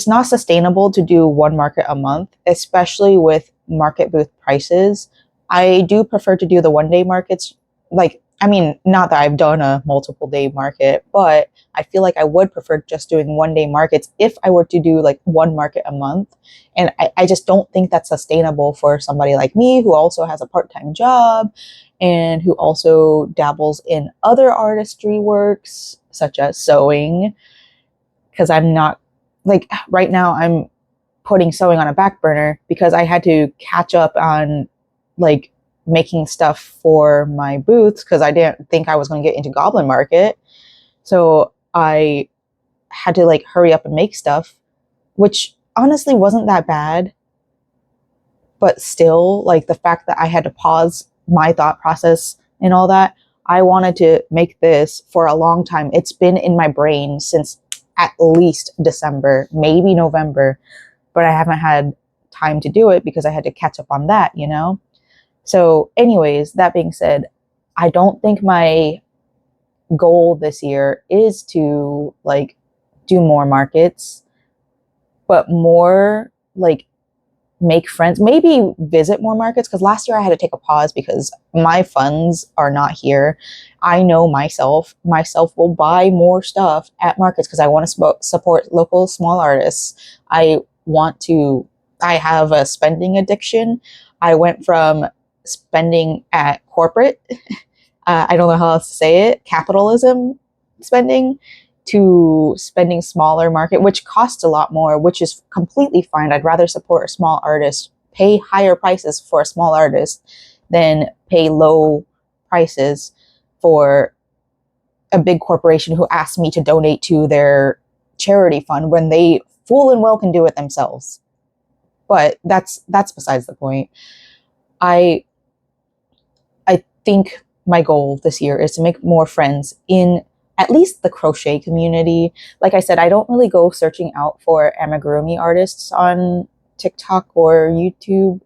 not sustainable to do one market a month, especially with market booth prices. I do prefer to do the one-day markets. Like, I mean, not that I've done a multiple day market, but I feel like I would prefer just doing one-day markets if I were to do like one market a month. And I just don't think that's sustainable for somebody like me who also has a part-time job and who also dabbles in other artistry works such as sewing. Because I'm not, like, right now I'm putting sewing on a back burner because I had to catch up on like making stuff for my booths, because I didn't think I was going to get into Goblin Market. So I had to like hurry up and make stuff, which honestly wasn't that bad. But still, like the fact that I had to pause my thought process and all that, I wanted to make this for a long time. It's been in my brain since at least December, maybe November, but I haven't had time to do it because I had to catch up on that, you know? So anyways, that being said, I don't think my goal this year is to like do more markets, but more like make friends, maybe visit more markets, because last year I had to take a pause because my funds are not here. I know myself will buy more stuff at markets because I want to support local small artists. I have a spending addiction. I went from spending at corporate, I don't know how else to say it, capitalism spending, to spending smaller market, which costs a lot more, which is completely fine. I'd rather support a small artist, pay higher prices for a small artist than pay low prices for a big corporation who asked me to donate to their charity fund when they full and well can do it themselves. But that's besides the point. I think my goal this year is to make more friends in at least the crochet community. Like I said, I don't really go searching out for amigurumi artists on TikTok or YouTube.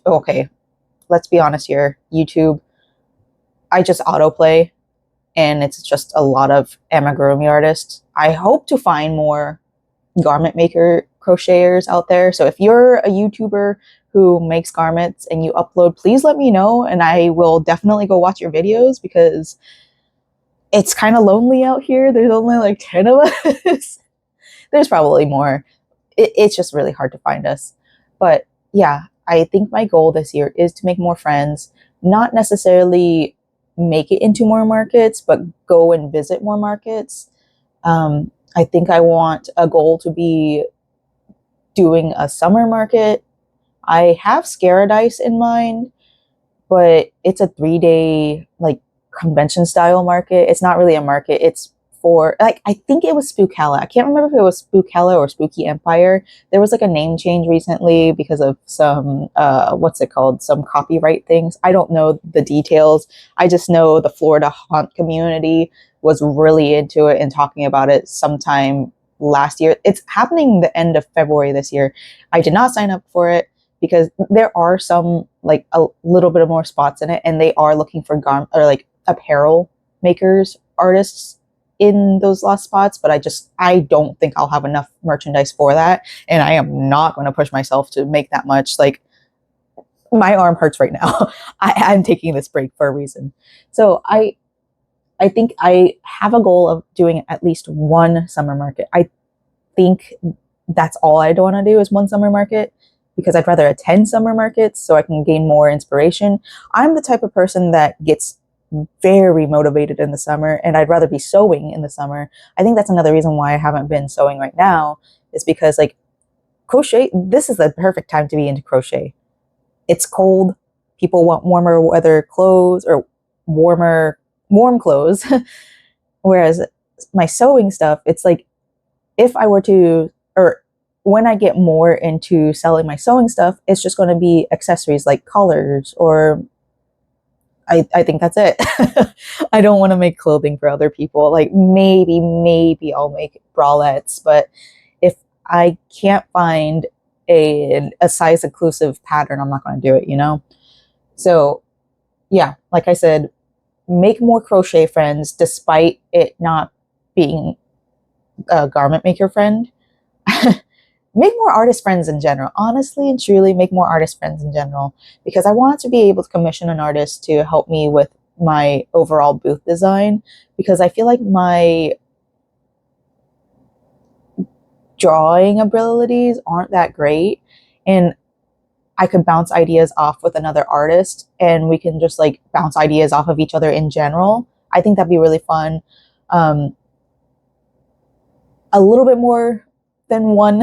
Okay, let's be honest here. YouTube, I just autoplay, and it's just a lot of amigurumi artists. I hope to find more garment maker crocheters out there. So if you're a YouTuber who makes garments and you upload, please let me know, and I will definitely go watch your videos, because it's kind of lonely out here. There's only like 10 of us. There's probably more. It's just really hard to find us. But yeah, I think my goal this year is to make more friends, not necessarily make it into more markets, but go and visit more markets. I think I want a goal to be doing a summer market. I have Scaradice in mind, but it's a 3-day like convention style market. It's not really a market. It's for like, I think it was Spookella. I can't remember if it was Spookella or Spooky Empire. There was like a name change recently because of some what's it called? Some copyright things. I don't know the details. I just know the Florida haunt community was really into it and talking about it sometime last year. It's happening the end of February this year. I did not sign up for it because there are some like a little bit of more spots in it, and they are looking for like apparel makers, artists in those last spots, but I don't think I'll have enough merchandise for that, and I am not going to push myself to make that much. Like, my arm hurts right now. I'm taking this break for a reason. So I think I have a goal of doing at least one summer market. I think that's all I want to do is one summer market, because I'd rather attend summer markets so I can gain more inspiration. I'm the type of person that gets very motivated in the summer, and I'd rather be sewing in the summer. I think that's another reason why I haven't been sewing right now, is because like crochet, this is the perfect time to be into crochet. It's cold. People want warmer weather clothes, or warm clothes. Whereas my sewing stuff, it's like, if I were to, or when I get more into selling my sewing stuff, it's just going to be accessories like collars, or I think that's it. I don't want to make clothing for other people. Like maybe I'll make bralettes, but if I can't find a size inclusive pattern, I'm not going to do it, you know? So yeah, like I said, make more crochet friends despite it not being a garment maker friend. Make more artist friends in general. Honestly and truly, make more artist friends in general, because I want to be able to commission an artist to help me with my overall booth design, because I feel like my drawing abilities aren't that great, and I could bounce ideas off with another artist, and we can just like bounce ideas off of each other in general. I think that'd be really fun. A little bit more than one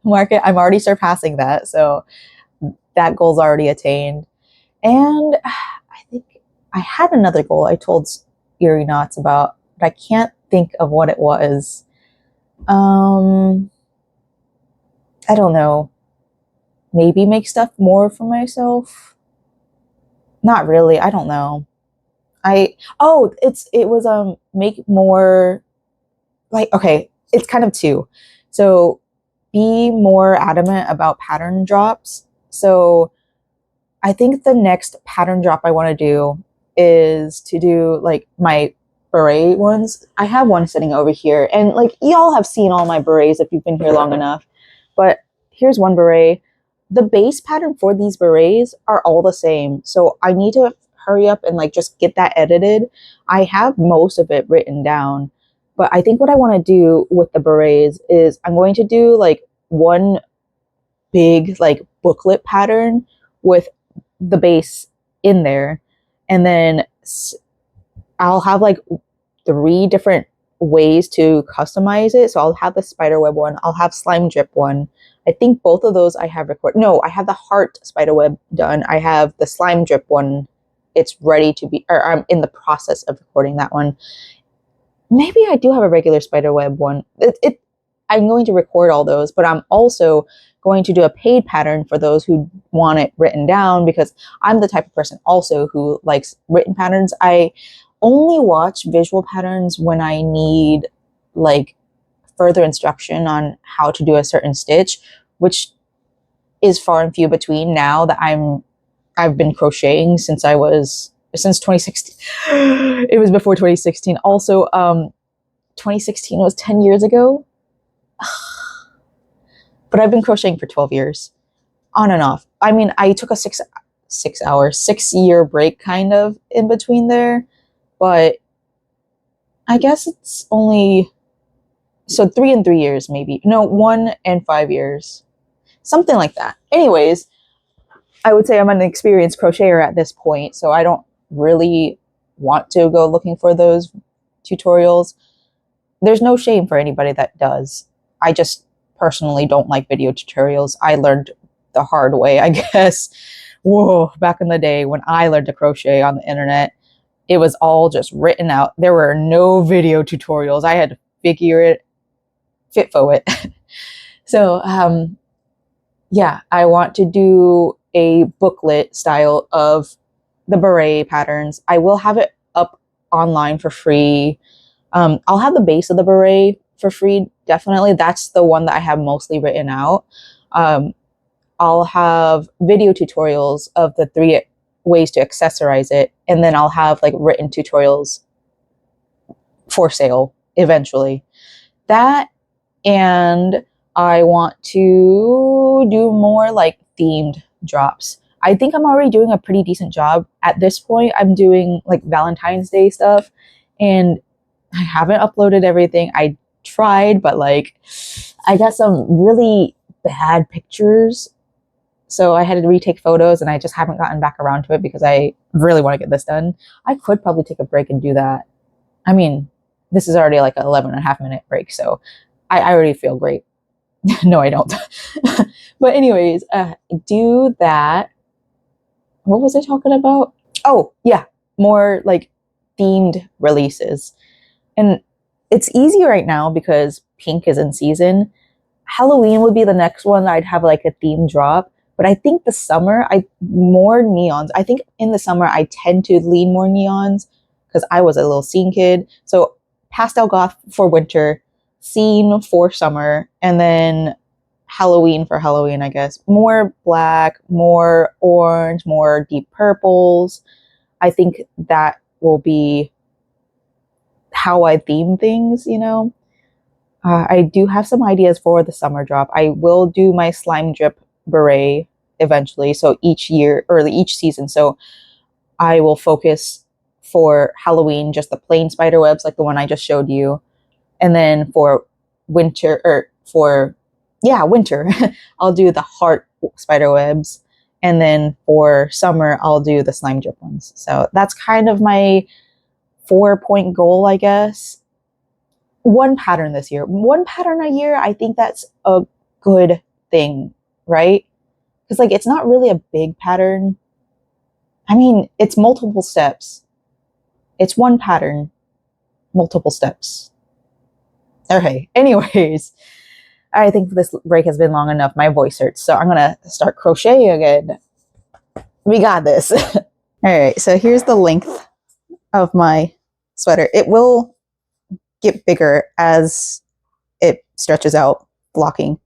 market. I'm already surpassing that, so that goal's already attained. And I think I had another goal I told Eerie Knots about, but I can't think of what it was. I don't know. Maybe make stuff more for myself. Not really. I don't know. It was make more, like, okay, it's kind of two. So be more adamant about pattern drops. So I think the next pattern drop I want to do is to do like my beret ones. I have one sitting over here, and like y'all have seen all my berets if you've been here long enough. But here's one beret. The base pattern for these berets are all the same. So I need to hurry up and like just get that edited. I have most of it written down. But I think what I want to do with the berets is I'm going to do like one big like booklet pattern with the base in there. And then I'll have like 3 different ways to customize it. So I'll have the spiderweb one, I'll have slime drip one. I think both of those I have recorded. No, I have the heart spiderweb done. I have the slime drip one. It's ready to be, or I'm in the process of recording that one. Maybe I do have a regular spiderweb one. I'm going to record all those, but I'm also going to do a paid pattern for those who want it written down, because I'm the type of person also who likes written patterns. I only watch visual patterns when I need like further instruction on how to do a certain stitch, which is far and few between now that I've been crocheting since 2016. It was before 2016. Also, 2016 was 10 years ago. But I've been crocheting for 12 years, on and off. I mean, I took a 6-year break kind of in between there, but I guess it's only, so 3 and 3 years maybe. No, 1 and 5 years. Something like that. Anyways, I would say I'm an experienced crocheter at this point, so I don't really want to go looking for those tutorials. There's no shame for anybody that does. I just personally don't like video tutorials. I learned the hard way, I guess. Whoa, back in the day when I learned to crochet on the internet, it was all just written out. There were no video tutorials. I had to figure it, fitfo it. So, yeah, I want to do a booklet style of the beret patterns. I will have it up online for free. I'll have the base of the beret for free, definitely. That's the one that I have mostly written out. I'll have video tutorials of the 3 ways to accessorize it, and then I'll have like written tutorials for sale eventually. That, and I want to do more like themed drops. I think I'm already doing a pretty decent job at this point. I'm doing like Valentine's Day stuff, and I haven't uploaded everything. I tried, but like I got some really bad pictures, so I had to retake photos, and I just haven't gotten back around to it because I really want to get this done. I could probably take a break and do that. I mean, this is already like an 11.5-minute break, so I already feel great. No, I don't. But anyways, do that. What was I talking about? Oh, yeah, more like themed releases. And it's easy right now because pink is in season. Halloween would be the next one I'd have like a theme drop. But I think the summer, more neons. I think in the summer, I tend to lean more neons because I was a little scene kid. So pastel goth for winter, scene for summer, and then Halloween for Halloween, I guess. More black, more orange, more deep purples. I think that will be how I theme things, you know. I do have some ideas for the summer drop. I will do my slime drip beret eventually, so each season. So I will focus for Halloween just the plain spider webs like the one I just showed you, and then for winter, winter I'll do the heart spider webs, and then for summer I'll do the slime drip ones. So that's kind of my 4-point goal, I guess. 1 pattern this year, 1 pattern a year. I think that's a good thing, right? Because like it's not really a big pattern. I mean, it's multiple steps. It's 1 pattern, multiple steps. Okay, anyways, I think this break has been long enough. My voice hurts, so I'm gonna start crocheting again. We got this. All right, so here's the length of my sweater. It will get bigger as it stretches out, blocking.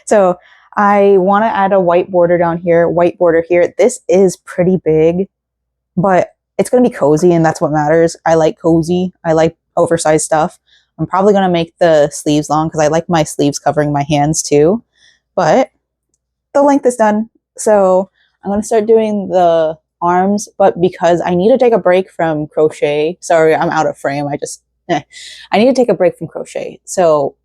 So I want to add a white border down here, white border here. This is pretty big, but it's going to be cozy, and that's what matters. I like cozy. I like oversized stuff. I'm probably going to make the sleeves long because I like my sleeves covering my hands too. But the length is done. So I'm going to start doing the arms, but because I need to take a break from crochet. Sorry, I'm out of frame. I need to take a break from crochet. So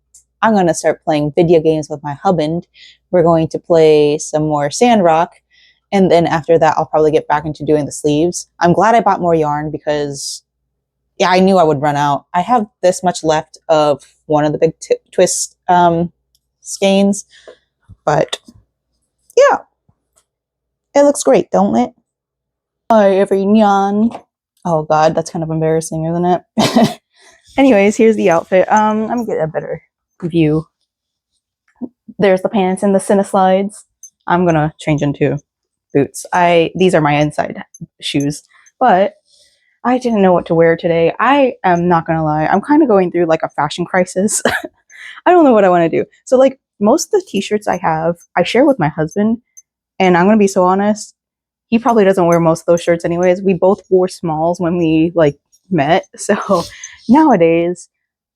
I'm going to start playing video games with my husband. We're going to play some more Sandrock. And then after that, I'll probably get back into doing the sleeves. I'm glad I bought more yarn because yeah, I knew I would run out. I have this much left of one of the big twist skeins, but yeah, it looks great, don't it? Hi, everyone. Oh god, that's kind of embarrassing, isn't it? Anyways, here's the outfit. I'm gonna get a better view. There's the pants and the Cineslides. I'm gonna change into boots. These are my inside shoes, but I didn't know what to wear today. I am not gonna lie, I'm kind of going through like a fashion crisis. I don't know what I want to do. So like most of the t-shirts I have, I share with my husband, and I'm gonna be so honest, he probably doesn't wear most of those shirts anyways. We both wore smalls when we like met, so nowadays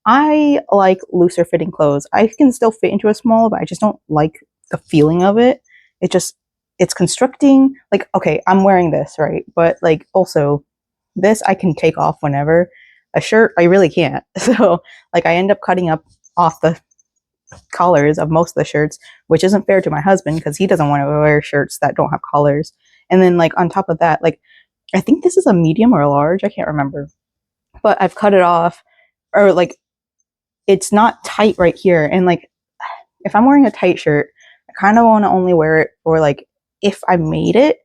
I like looser fitting clothes. I can still fit into a small, but I just don't like the feeling of it. It's constricting. Like, okay, I'm wearing this, right? But like also this I can take off whenever. A shirt, I really can't. So like I end up cutting up off the collars of most of the shirts, which isn't fair to my husband because he doesn't want to wear shirts that don't have collars. And then like on top of that, like I think this is a medium or a large, I can't remember. But I've cut it off, or like it's not tight right here. And like if I'm wearing a tight shirt, I kind of want to only wear it for like if I made it.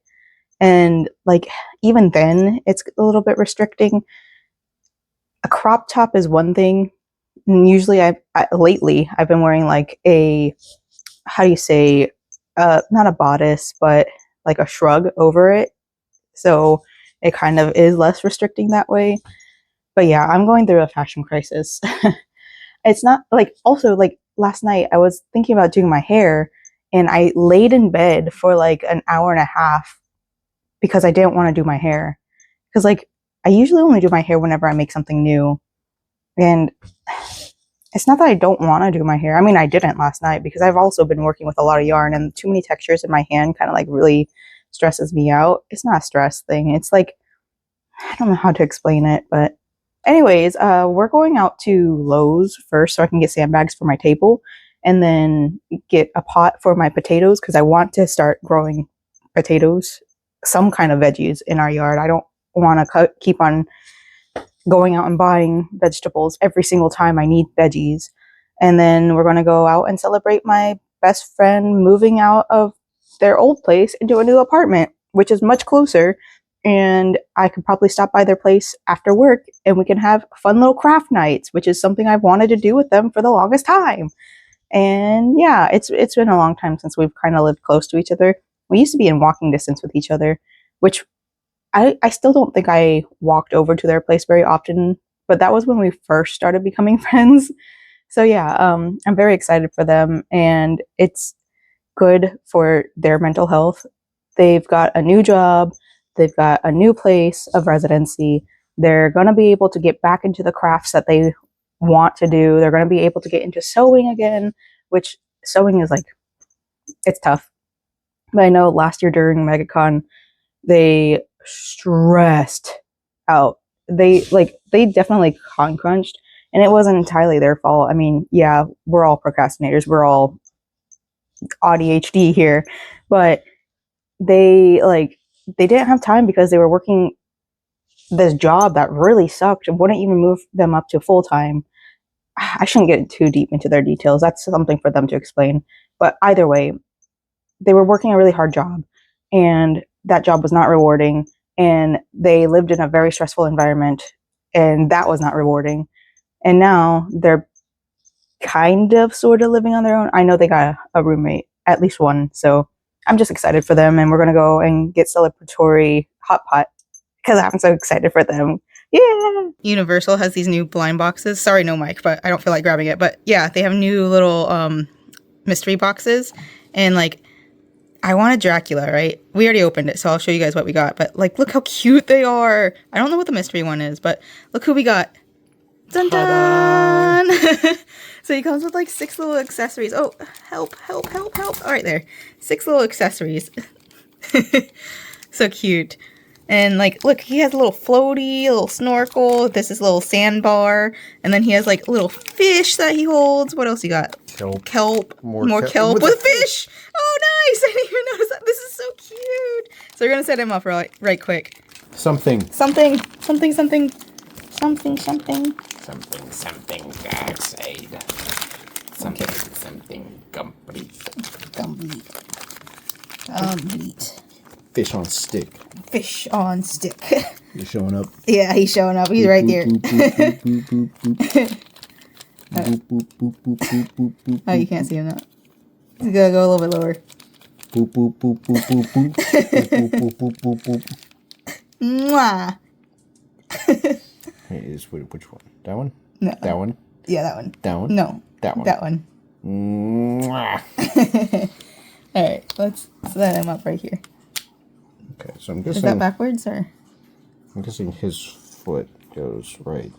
And like even then it's a little bit restricting. A crop top is one thing. And usually lately I've been wearing like a, how do you say, not a bodice, but like a shrug over it. So it kind of is less restricting that way. But yeah, I'm going through a fashion crisis. It's not like, also like last night I was thinking about doing my hair and I laid in bed for like an hour and a half because I didn't want to do my hair. Because like I usually only do my hair whenever I make something new. And it's not that I don't want to do my hair. I mean, I didn't last night because I've also been working with a lot of yarn, and too many textures in my hand kind of like really stresses me out. It's not a stress thing. It's like, I don't know how to explain it, but anyways, we're going out to Lowe's first so I can get sandbags for my table and then get a pot for my potatoes because I want to start growing potatoes, some kind of veggies in our yard. I don't want to keep on going out and buying vegetables every single time I need veggies. And then we're going to go out and celebrate my best friend moving out of their old place into a new apartment, which is much closer. And I could probably stop by their place after work and we can have fun little craft nights, which is something I've wanted to do with them for the longest time. And yeah, it's been a long time since we've kind of lived close to each other. We used to be in walking distance with each other, which I still don't think I walked over to their place very often, but that was when we first started becoming friends. So yeah, I'm very excited for them, and it's good for their mental health. They've got a new job, they've got a new place of residency. They're going to be able to get back into the crafts that they want to do. They're going to be able to get into sewing again, which sewing is like, it's tough. But I know last year during MegaCon, they stressed out. They definitely con crunched, and it wasn't entirely their fault. I mean, yeah, we're all procrastinators. We're all ADHD here, but they didn't have time because they were working this job that really sucked and wouldn't even move them up to full time. I shouldn't get too deep into their details. That's something for them to explain. But either way, they were working a really hard job, and that job was not rewarding, and they lived in a very stressful environment, and that was not rewarding. And now they're kind of sort of living on their own. I know they got a roommate, at least one, so I'm just excited for them, and we're gonna go and get celebratory hot pot because I'm so excited for them. Yeah. Universal has these new blind boxes. Sorry, no mic, but I don't feel like grabbing it. But yeah, they have new little mystery boxes, and like, I wanted Dracula, right? We already opened it, so I'll show you guys what we got. But like, look how cute they are. I don't know what the mystery one is, but look who we got. Dun dun! So he comes with like 6 little accessories. Oh, help, help, help, help. All right, there. 6 little accessories. So cute. And like, look, he has a little floaty, a little snorkel. This is a little sandbar. And then he has like a little fish that he holds. What else you got? Kelp. More kelp with fish. Oh, nice. I didn't even notice that. This is so cute. So we're going to set him up right quick. Something. Something. Something dioxide. Something complete. Complete. Fish on stick. Fish on stick. He's showing up. Yeah, he's showing up. He's right there. Oh, you can't see him now. You gotta go a little bit lower. Boop, boop, boop, boop, boop, boop. Boop, boop, boop, boop, boop, boop. Mwah. Hey, which one? That one? No. That one? Yeah, that one. That one? No. That one. That one. Mwah. Alright, let's set him up right here. Okay, so I'm guessing. Is that backwards or? I'm guessing his foot goes right.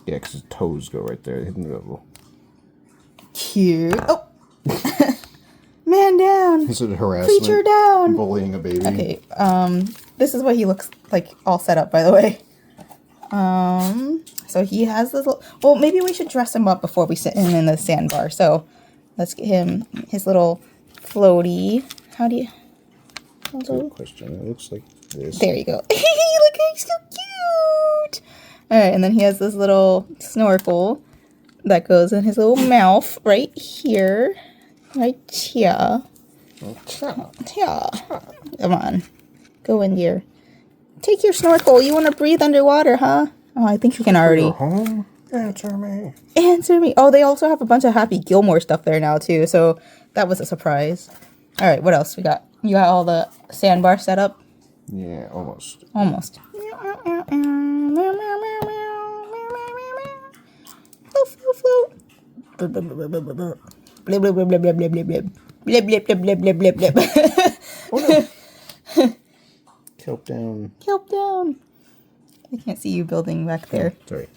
Yeah, because his toes go right there in the middle. Cute. Oh! Man down! This is harassment. Creature down! Bullying a baby. Okay, this is what he looks like all set up, by the way. So he has this little, well, maybe we should dress him up before we sit him in the sandbar. So let's get him his little floaty. How do you? Good question. It looks like this. There you go. Look, he's so cute. All right, and then he has this little snorkel that goes in his little mouth right here. Right here. Yeah. Come on. Go in here. Take your snorkel. You want to breathe underwater, huh? Oh, I think you can already. You're home? Answer me. Answer me. Oh, they also have a bunch of Happy Gilmore stuff there now, too. So that was a surprise. All right, what else we got? You got all the sandbar set up? Yeah, almost. Almost. Float. Blip, blip, blip, blip, blip. Blip, blip, blip, blip, blip, blip, blip. Blip, blip, blip, blip, blip, blip, blip. Oh, no. Kelp down. Kelp down. I can't see you building back there. Sorry.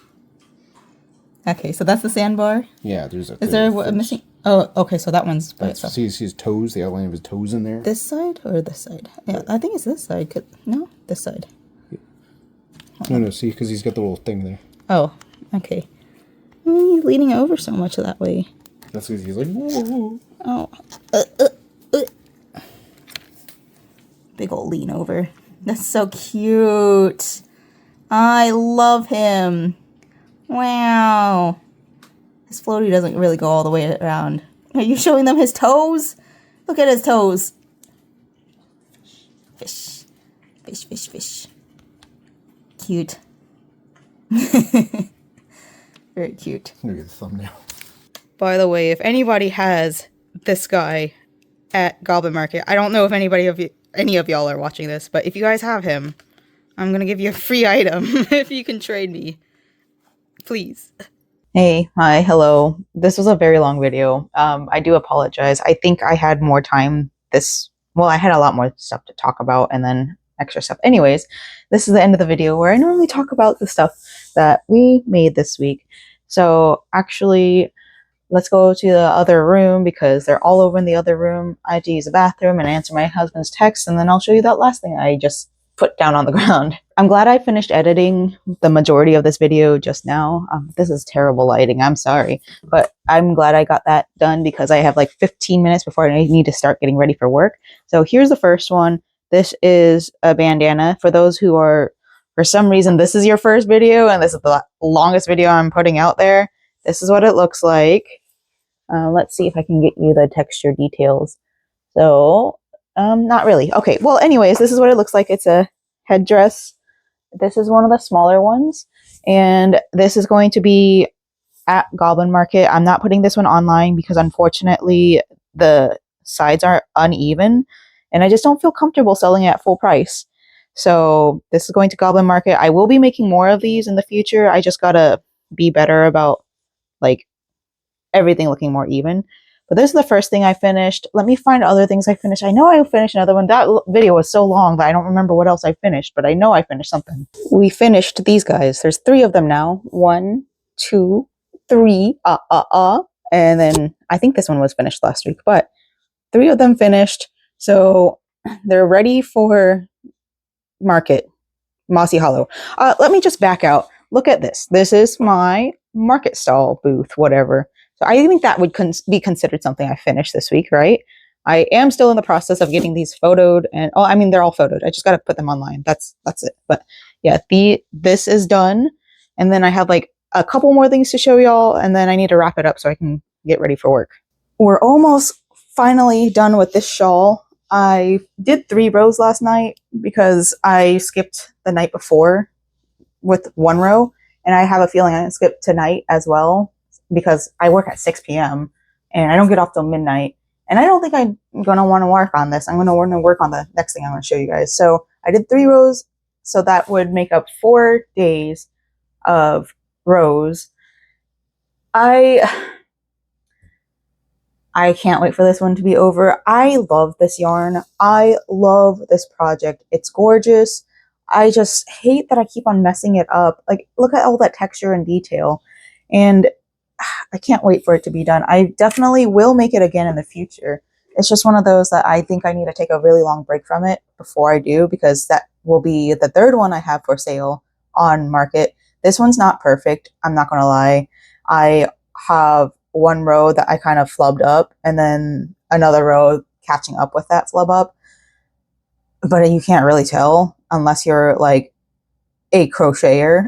Okay, so that's the sandbar. Yeah, there's a. Is there a missing? Oh, okay, so that one's by itself. See his toes, the outline of his toes in there? This side or this side? Yeah, I think it's this side. No, this side. No, see, because he's got the little thing there. Oh, okay. Why are you leaning over so much that way? That's because he's like, whoa. Oh. Big old lean over. That's so cute. I love him. Wow. His floaty doesn't really go all the way around. Are you showing them his toes? Look at his toes. Fish. Fish, fish, fish. Cute. Very cute. Look at the thumbnail. By the way, if anybody has this guy at Goblin Market, I don't know if any of y'all are watching this, but if you guys have him, I'm gonna give you a free item if you can trade me. Please. Hey, hi, hello. This was a very long video. I do apologize. I think I had more time I had a lot more stuff to talk about and then extra stuff. Anyways, this is the end of the video where I normally talk about the stuff that we made this week. So actually, let's go to the other room because they're all over in the other room. I had to use the bathroom and answer my husband's text, and then I'll show you that last thing I just put down on the ground. I'm glad I finished editing the majority of this video just now. This is terrible lighting, I'm sorry. But I'm glad I got that done because I have like 15 minutes before I need to start getting ready for work. So here's the first one. This is a bandana. For those who are, for some reason, this is your first video and this is the longest video I'm putting out there. This is what it looks like. Let's see if I can get you the texture details. So, not really. Okay, well, anyways, this is what it looks like. It's a headdress. This is one of the smaller ones. And this is going to be at Goblin Market. I'm not putting this one online because unfortunately the sides are uneven. And I just don't feel comfortable selling it at full price. So this is going to Goblin Market. I will be making more of these in the future. I just gotta be better about like everything looking more even. But this is the first thing I finished. Let me find other things I finished. I know I finished another one. That video was so long that I don't remember what else I finished, but I know I finished something. We finished these guys. There's 3 of them now. 1, 2, 3. And then I think this one was finished last week, but 3 of them finished. So they're ready for market. Mossy Hollow. Let me just back out. Look at this. This is my market stall booth, whatever. So I think that would be considered something I finished this week, right? I am still in the process of getting these photoed and, I mean, they're all photoed. I just got to put them online. That's it. But yeah, this is done. And then I have like a couple more things to show y'all, and then I need to wrap it up so I can get ready for work. We're almost finally done with this shawl. I did 3 rows last night because I skipped the night before with 1 row, and I have a feeling I'm going to skip tonight as well because I work at 6 p.m. and I don't get off till midnight. And I don't think I'm going to want to work on this. I'm going to want to work on the next thing I'm going to show you guys. So I did 3 rows, so that would make up 4 days of rows. I can't wait for this one to be over. I love this yarn. I love this project. It's gorgeous. I just hate that I keep on messing it up. Like, look at all that texture and detail. And I can't wait for it to be done. I definitely will make it again in the future. It's just one of those that I think I need to take a really long break from it before I do, because that will be the 3rd one I have for sale on market. This one's not perfect. I'm not going to lie. I have 1 row that I kind of flubbed up, and then another row catching up with that flub up. But you can't really tell unless you're like a crocheter.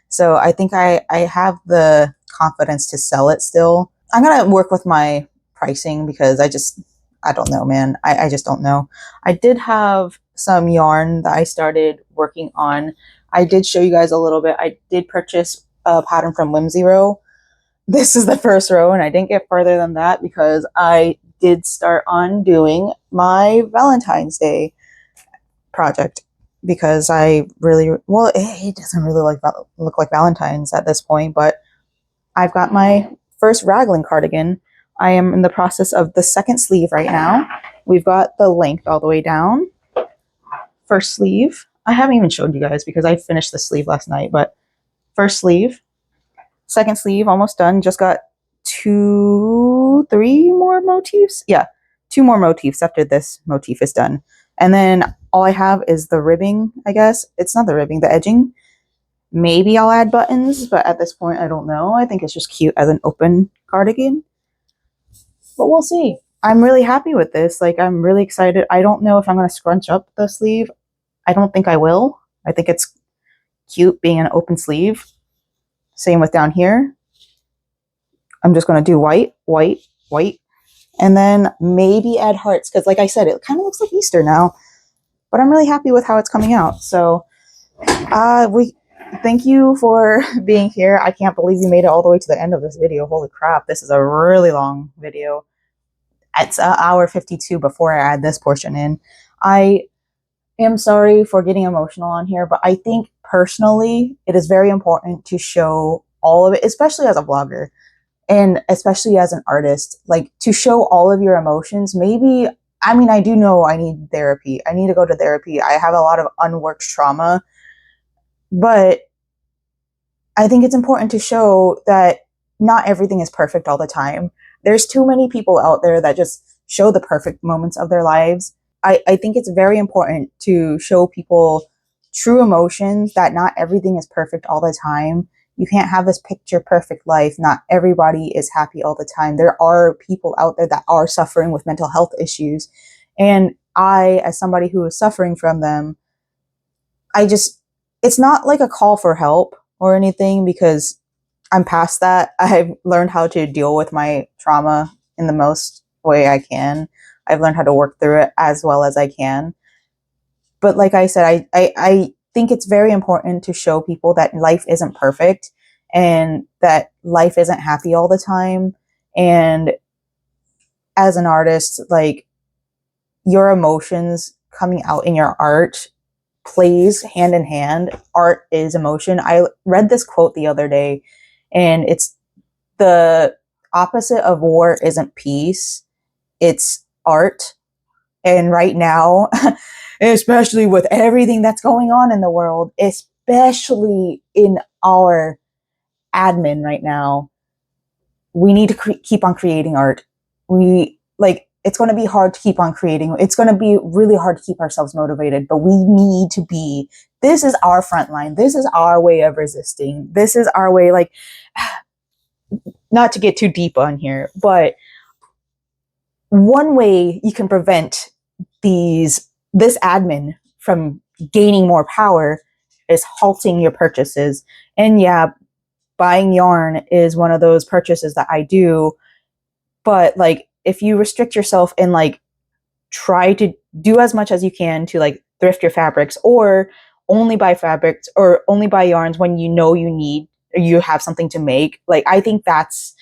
So I think I have the confidence to sell it still. I'm going to work with my pricing because I don't know, man. I just don't know. I did have some yarn that I started working on. I did show you guys a little bit. I did purchase a pattern from Whimsy Row. This is the 1st row, and I didn't get further than that because I did start on doing my Valentine's Day project, because I really, well, it doesn't really look like Valentine's at this point, but I've got my first Raglan cardigan. I am in the process of the 2nd sleeve right now. We've got the length all the way down. First sleeve. I haven't even showed you guys because I finished the sleeve last night, but first sleeve. 2nd sleeve, almost done. Just got 3 more motifs. Yeah, 2 more motifs after this motif is done. And then all I have is the ribbing, I guess. It's not the ribbing, the edging. Maybe I'll add buttons, but at this point, I don't know. I think it's just cute as an open cardigan. But we'll see. I'm really happy with this. Like, I'm really excited. I don't know if I'm going to scrunch up the sleeve. I don't think I will. I think it's cute being an open sleeve. Same with down here. I'm just going to do white, white, white. And then maybe add hearts, because like I said, it kind of looks like Easter now. But I'm really happy with how it's coming out. So thank you for being here. I can't believe you made it all the way to the end of this video. Holy crap, this is a really long video. It's an hour 52 before I add this portion in. I am sorry for getting emotional on here, but I think personally it is very important to show all of it, especially as a vlogger and especially as an artist, like to show all of your emotions. Maybe, I mean, I do know I need therapy. I need to go to therapy. I have a lot of unworked trauma, but I think it's important to show that not everything is perfect all the time. There's too many people out there that just show the perfect moments of their lives. I think it's very important to show people true emotions, that not everything is perfect all the time. You can't have this picture perfect life. Not everybody is happy all the time. There are people out there that are suffering with mental health issues. And I, as somebody who is suffering from them, it's not like a call for help or anything, because I'm past that. I've learned how to deal with my trauma in the most way I can. I've learned how to work through it as well as I can. But like I said, I think it's very important to show people that life isn't perfect and that life isn't happy all the time. And as an artist, like, your emotions coming out in your art plays hand in hand. Art is emotion. I read this quote the other day, and it's the opposite of war isn't peace, it's art. And right now, especially with everything that's going on in the world, especially in our admin right now, we need to keep on creating art. It's going to be hard to keep on creating. It's going to be really hard to keep ourselves motivated, but we need to be, this is our front line. This is our way of resisting. This is our way, like, not to get too deep on here, but one way you can prevent this admin from gaining more power is halting your purchases. And yeah, buying yarn is one of those purchases that I do. But like, if you restrict yourself and like try to do as much as you can to like thrift your fabrics, or only buy fabrics or only buy yarns when you know you need or you have something to make, like I think that's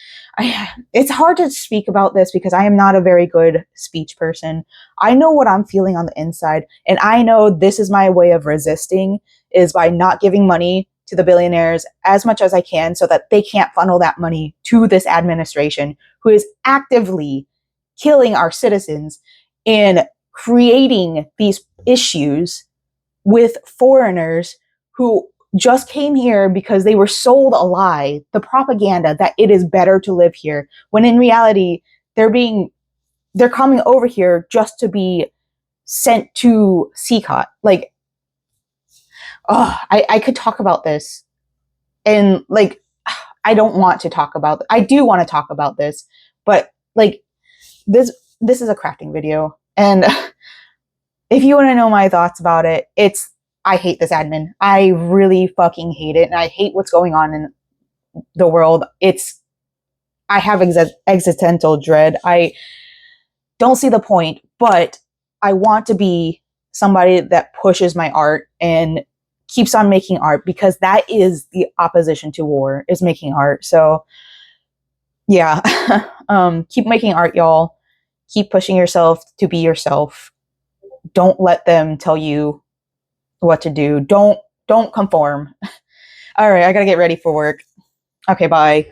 it's hard to speak about this because I am not a very good speech person. I know what I'm feeling on the inside, and I know this is my way of resisting, is by not giving money to the billionaires as much as I can so that they can't funnel that money to this administration who is actively killing our citizens and creating these issues with foreigners who just came here because they were sold a lie, the propaganda that it is better to live here, when in reality they're coming over here just to be sent to CCOT. Like, oh, I could talk about this, and like, I don't want to talk about. I do want to talk about this, but like, this is a crafting video, and if you want to know my thoughts about it, it's I hate this admin. I really fucking hate it, and I hate what's going on in the world. I have existential dread. I don't see the point, but I want to be somebody that pushes my art and keeps on making art, because that is the opposition to war, is making art. So yeah, keep making art, y'all. Keep pushing yourself to be yourself. Don't let them tell you what to do. Don't conform. All right, I gotta get ready for work. Okay, bye.